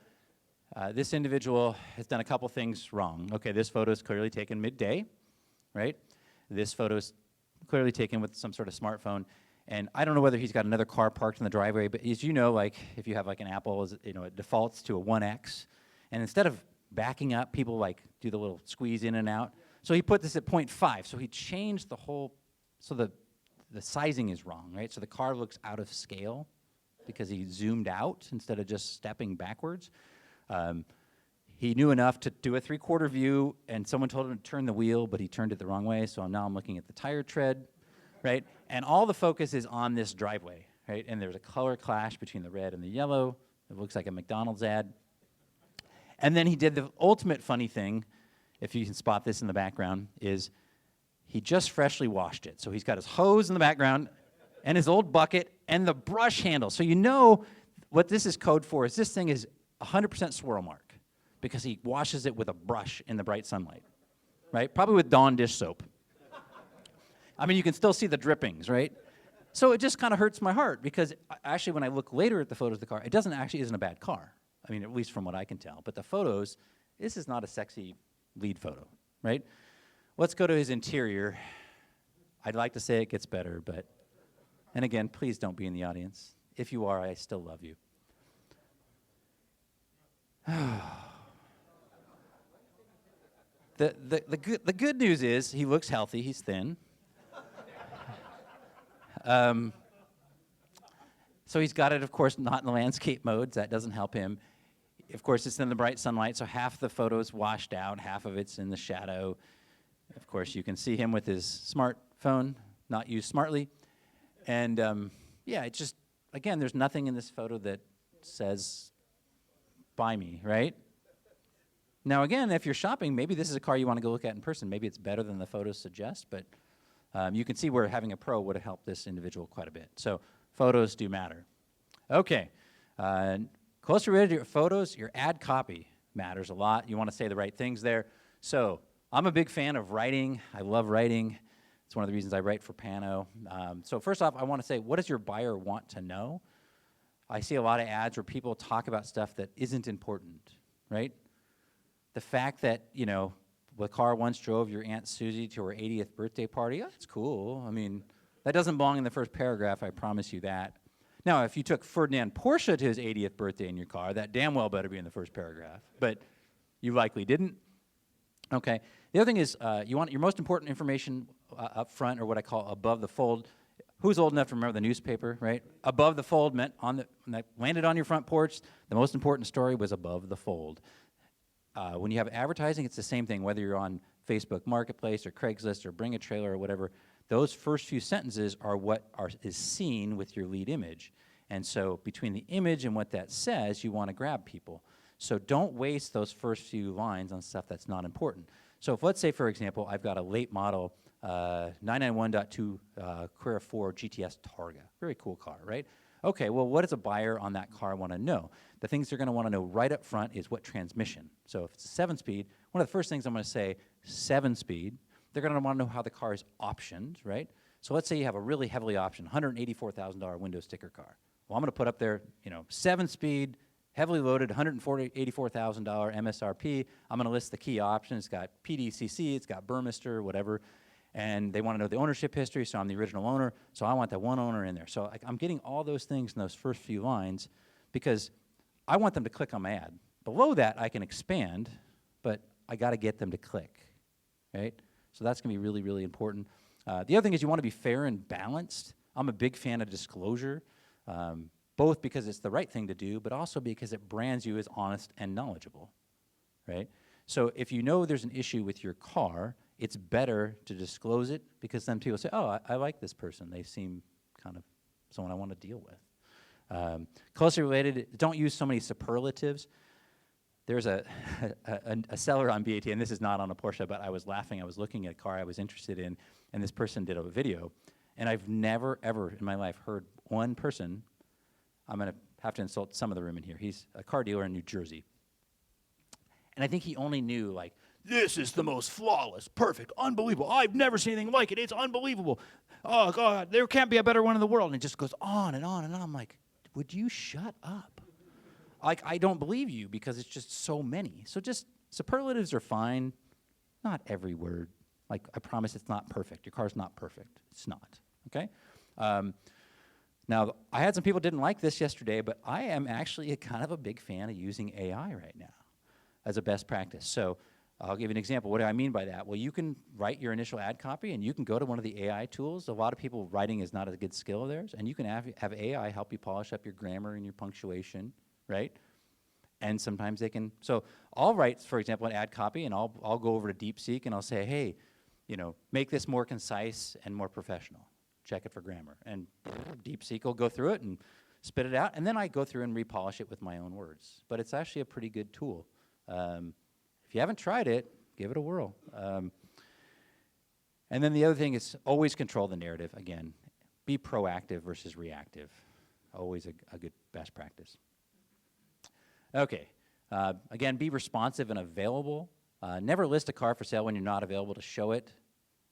this individual has done a couple things wrong. Okay, this photo is clearly taken midday, right? This photo is clearly taken with some sort of smartphone. And I don't know whether he's got another car parked in the driveway, but as you know, like if you have like an Apple, it defaults to a 1X. And instead of backing up, people like do the little squeeze in and out. So he put this at 0.5. So he changed the whole, so the sizing is wrong, right? So the car looks out of scale because he zoomed out instead of just stepping backwards. He knew enough to do a 3/4 view, and someone told him to turn the wheel, but he turned it the wrong way. So now I'm looking at the tire tread. Right? And all the focus is on this driveway, right? And there's a color clash between the red and the yellow. It looks like a McDonald's ad. And then he did the ultimate funny thing, if you can spot this in the background, is he just freshly washed it. So he's got his hose in the background and his old bucket and the brush handle. So you know what this is code for is this thing is 100% swirl mark because he washes it with a brush in the bright sunlight, right? Probably with Dawn dish soap. I mean, you can still see the drippings, right? So it just kind of hurts my heart because actually when I look later at the photos of the car, it isn't a bad car. I mean, at least from what I can tell. But the photos, this is not a sexy lead photo, right? Let's go to his interior. I'd like to say it gets better, but, and again, please don't be in the audience. If you are, I still love you. The good news is he looks healthy, he's thin. So he's got it, of course, not in the landscape mode. So that doesn't help him. Of course, it's in the bright sunlight, so half the photo is washed out, half of it's in the shadow. Of course, you can see him with his smartphone, not used smartly. And yeah, it just, again, there's nothing in this photo that says, buy me, right? Now, again, if you're shopping, maybe this is a car you want to go look at in person. Maybe it's better than the photos suggest, but you can see where having a pro would have helped this individual quite a bit. So photos do matter. Okay. Closer related to your photos, your ad copy matters a lot. You want to say the right things there. So I'm a big fan of writing. I love writing. It's one of the reasons I write for Pano. So first off, I want to say, what does your buyer want to know? I see a lot of ads where people talk about stuff that isn't important, right? The fact that, you know, the car once drove your Aunt Susie to her 80th birthday party, that's cool. I mean, that doesn't belong in the first paragraph, I promise you that. Now, if you took Ferdinand Porsche to his 80th birthday in your car, that damn well better be in the first paragraph. But you likely didn't. Okay. The other thing is you want your most important information up front, or what I call above the fold. Who's old enough to remember the newspaper, right? Above the fold meant when that landed on your front porch, the most important story was above the fold. When you have advertising, it's the same thing, whether you're on Facebook Marketplace or Craigslist or Bring a Trailer or whatever. Those first few sentences are what is seen with your lead image. And so between the image and what that says, you want to grab people. So don't waste those first few lines on stuff that's not important. So if, let's say, for example, I've got a late model 991.2 Carrera 4 GTS Targa. Very cool car, right? Okay, well, what does a buyer on that car want to know? The things they're going to want to know right up front is what transmission. So if it's a 7-speed, one of the first things I'm going to say, 7-speed. They're going to want to know how the car is optioned, right? So let's say you have a really heavily optioned $184,000 window sticker car. Well, I'm going to put up there, 7-speed, heavily loaded, $184,000 MSRP. I'm going to list the key options. It's got PDCC, it's got Burmester, whatever. And they want to know the ownership history, so I'm the original owner, so I want that one owner in there. So I'm getting all those things in those first few lines because I want them to click on my ad. Below that, I can expand, but I got to get them to click, right? So that's going to be really, really important. The other thing is you want to be fair and balanced. I'm a big fan of disclosure, both because it's the right thing to do, but also because it brands you as honest and knowledgeable, right? So if you know there's an issue with your car, it's better to disclose it because then people say, oh, I like this person. They seem kind of someone I want to deal with. Closely related, don't use so many superlatives. There's a seller on BAT, and this is not on a Porsche, but I was laughing. I was looking at a car I was interested in, and this person did a video. And I've never, ever in my life heard one person, I'm going to have to insult some of the room in here. He's a car dealer in New Jersey. And I think he only knew, like, this is the most flawless, perfect, unbelievable. I've never seen anything like it. It's unbelievable. Oh, God, there can't be a better one in the world. And it just goes on and on and on. I'm like, would you shut up? Like, I don't believe you because it's just so many. So just superlatives are fine. Not every word. Like, I promise it's not perfect. Your car's not perfect. It's not, okay? Now, I had some people didn't like this yesterday, but I am actually kind of a big fan of using AI right now as a best practice. So I'll give you an example. What do I mean by that? Well, you can write your initial ad copy, and you can go to one of the AI tools. A lot of people, writing is not a good skill of theirs, and you can have AI help you polish up your grammar and your punctuation, right? And sometimes they can. So I'll write, for example, an ad copy, and I'll go over to DeepSeek, and I'll say, hey, make this more concise and more professional. Check it for grammar. And DeepSeek will go through it and spit it out, and then I go through and repolish it with my own words. But it's actually a pretty good tool. If you haven't tried it, give it a whirl. And then the other thing is always control the narrative. Again, be proactive versus reactive. Always a good best practice. Okay. Again, be responsive and available. Never list a car for sale when you're not available to show it.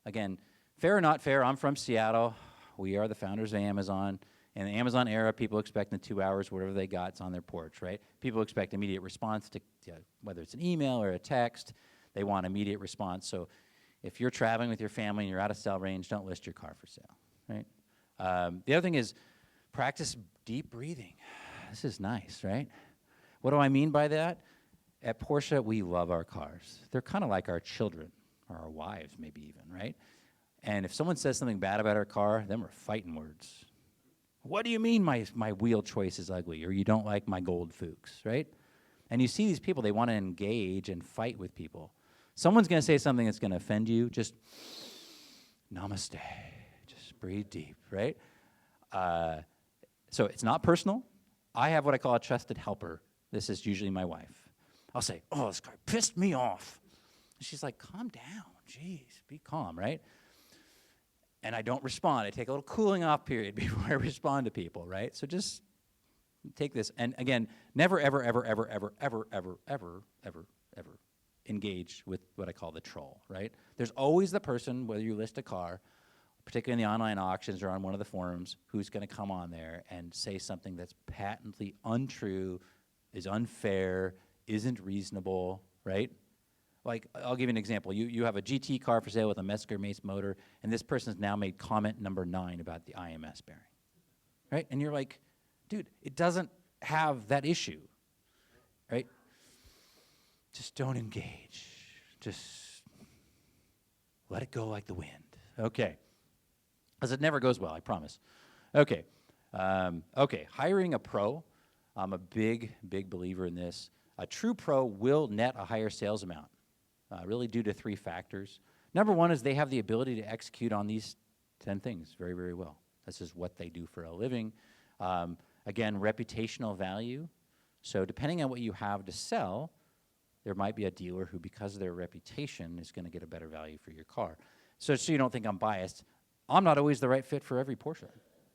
Again, fair or not fair, I'm from Seattle. We are the founders of Amazon. In the Amazon era, people expect in 2 hours, whatever they got, it's on their porch, right? People expect immediate response to whether it's an email or a text. They want immediate response. So if you're traveling with your family and you're out of sale range, don't list your car for sale, right? The other thing is practice deep breathing. This is nice, right? What do I mean by that? At Porsche, we love our cars. They're kind of like our children, or our wives maybe even, right? And if someone says something bad about our car, then we're fighting words. What do you mean my wheel choice is ugly, or you don't like my gold Fuchs, right? And you see these people, they want to engage and fight with people. Someone's going to say something that's going to offend you, just namaste, just breathe deep, right? So it's not personal. I have what I call a trusted helper. This is usually my wife. I'll say, oh, this guy pissed me off. And she's like, calm down, jeez, be calm, right? And I don't respond. I take a little cooling off period before I respond to people, right? So just take this. And again, never, ever, ever, ever, ever, ever, ever, ever, ever, ever engage with what I call the troll, right? There's always the person, whether you list a car, particularly in the online auctions or on one of the forums, who's going to come on there and say something that's patently untrue, is unfair, isn't reasonable, right? Like, I'll give you an example. You have a GT car for sale with a Metzger Mace motor, and this person's now made comment number 9 about the IMS bearing, right? And you're like, dude, it doesn't have that issue, right? Just don't engage. Just let it go like the wind. Okay. Because it never goes well, I promise. Okay. Okay, hiring a pro. I'm a big, big believer in this. A true pro will net a higher sales amount, really due to 3 factors. Number 1 is they have the ability to execute on these 10 things very, very well. This is what they do for a living. Again, reputational value. So depending on what you have to sell, there might be a dealer who, because of their reputation, is going to get a better value for your car. So you don't think I'm biased, I'm not always the right fit for every Porsche.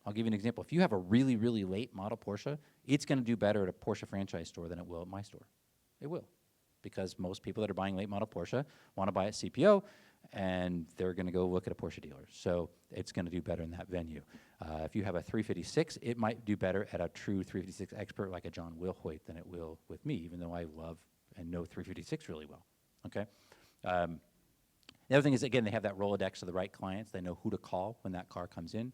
I'll give you an example. If you have a really, really late model Porsche, it's going to do better at a Porsche franchise store than it will at my store. It will. Because most people that are buying late model Porsche want to buy at CPO, and they're going to go look at a Porsche dealer. So it's going to do better in that venue. If you have a 356, it might do better at a true 356 expert like a John Wilhoit than it will with me, even though I love and know 356 really well. Okay. The other thing is, again, they have that Rolodex of the right clients. They know who to call when that car comes in.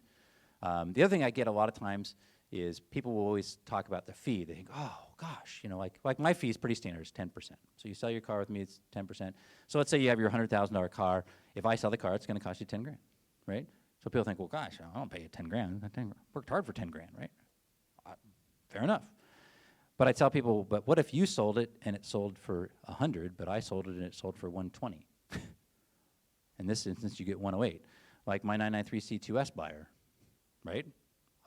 The other thing I get a lot of times is people will always talk about the fee. They think, oh, gosh, you know, like my fee is pretty standard. It's 10%. So you sell your car with me, it's 10%. So let's say you have your $100,000 car. If I sell the car, it's going to cost you 10 grand, right? So people think, well, gosh, I don't pay you 10 grand. I worked hard for 10 grand, right? Fair enough. But I tell people, but what if you sold it and it sold for 100, but I sold it and it sold for 120? In this instance, you get 108. Like my 993 C2S buyer, right?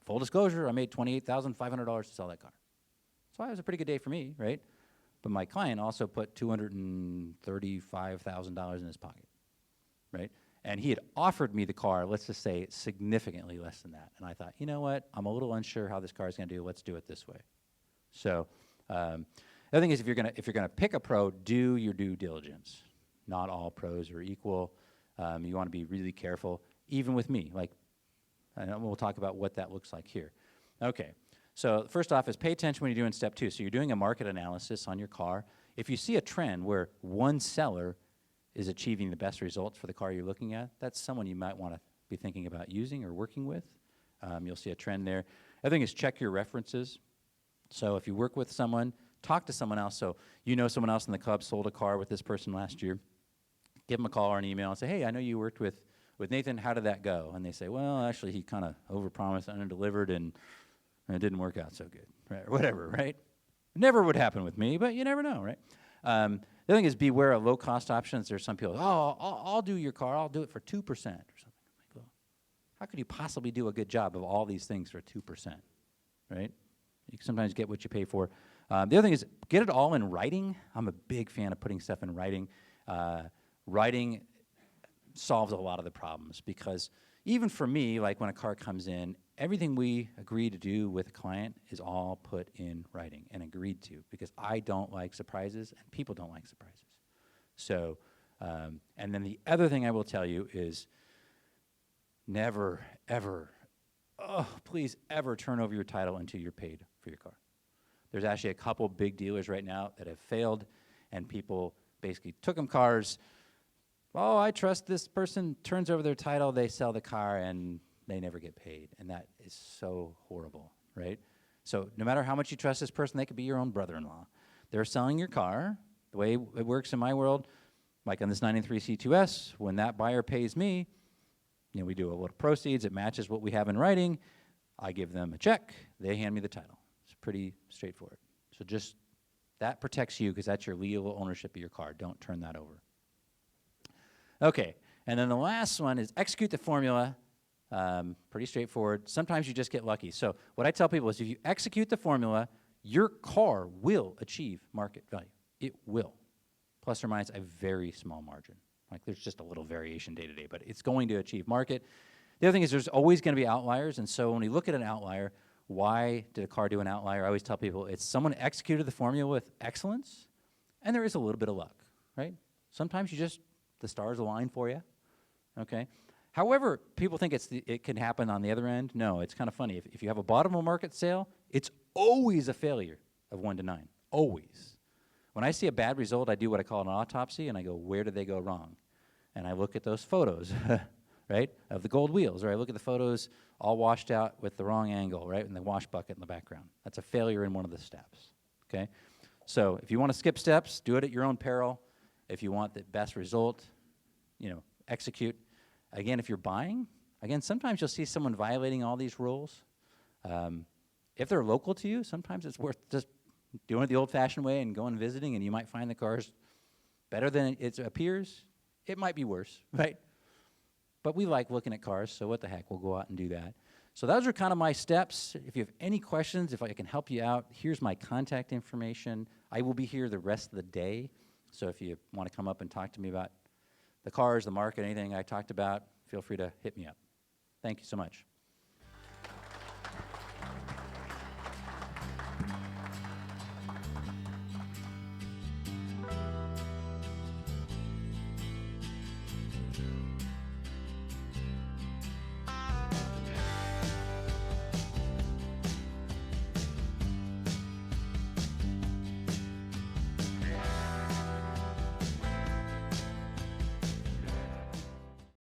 Full disclosure, I made $28,500 to sell that car. So it was a pretty good day for me, right? But my client also put $235,000 in his pocket, right? And he had offered me the car, let's just say, significantly less than that. And I thought, you know what? I'm a little unsure how this car is going to do. Let's do it this way. So the other thing is, if you're gonna pick a pro, do your due diligence. Not all pros are equal. You want to be really careful, even with me. Like, and we'll talk about what that looks like here. Okay. So first off is pay attention when you're doing step 2. So you're doing a market analysis on your car. If you see a trend where one seller is achieving the best results for the car you're looking at, that's someone you might want to be thinking about using or working with. You'll see a trend there. The other thing is check your references. So if you work with someone, talk to someone else. So you know someone else in the club sold a car with this person last year. Give them a call or an email and say, hey, I know you worked with Nathan. How did that go? And they say, well, actually, he kind of overpromised, underdelivered, and it didn't work out so good, right? Or whatever, right? Never would happen with me, but you never know, right? The other thing is beware of low-cost options. There's some people, oh, I'll do your car. I'll do it for 2% or something. Like, well, how could you possibly do a good job of all these things for 2%, right? You can sometimes get what you pay for. The other thing is get it all in writing. I'm a big fan of putting stuff in writing. Writing solves a lot of the problems because even for me, like when a car comes in, everything we agree to do with a client is all put in writing and agreed to because I don't like surprises and people don't like surprises. So, and then the other thing I will tell you is never, ever, please ever turn over your title until you're paid for your car. There's actually a couple big dealers right now that have failed and people basically took them cars. Oh, I trust this person, turns over their title, they sell the car, and they never get paid. And that is so horrible, right? So no matter how much you trust this person, they could be your own brother-in-law. They're selling your car. The way it works in my world, like on this 993 C2S, when that buyer pays me, you know, we do a little proceeds. It matches what we have in writing. I give them a check. They hand me the title. It's pretty straightforward. So just that protects you because that's your legal ownership of your car. Don't turn that over. Okay, and then the last one is execute the formula. Pretty straightforward. Sometimes you just get lucky. So what I tell people is if you execute the formula, your car will achieve market value. It will, plus or minus a very small margin. Like there's just a little variation day to day, but it's going to achieve market. The other thing is there's always going to be outliers, and so when we look at an outlier, why did a car do an outlier? I always tell people it's someone executed the formula with excellence, and there is a little bit of luck, right? Sometimes the stars align for you, okay? However, people think it can happen on the other end. No, it's kind of funny. If you have a bottom of market sale, it's always a failure of 1 to 9, always. When I see a bad result, I do what I call an autopsy, and I go, where did they go wrong? And I look at those photos, right, of the gold wheels, or I look at the photos all washed out with the wrong angle, right, and the wash bucket in the background. That's a failure in one of the steps, okay? So if you want to skip steps, do it at your own peril. If you want the best result, execute. Again, if you're buying, sometimes you'll see someone violating all these rules. If they're local to you, sometimes it's worth just doing it the old-fashioned way and going visiting, and you might find the cars better than it appears. It might be worse, right? But we like looking at cars, so what the heck, we'll go out and do that. So those are kind of my steps. If you have any questions, if I can help you out, here's my contact information. I will be here the rest of the day, so if you want to come up and talk to me about the cars, the market, anything I talked about, feel free to hit me up. Thank you so much.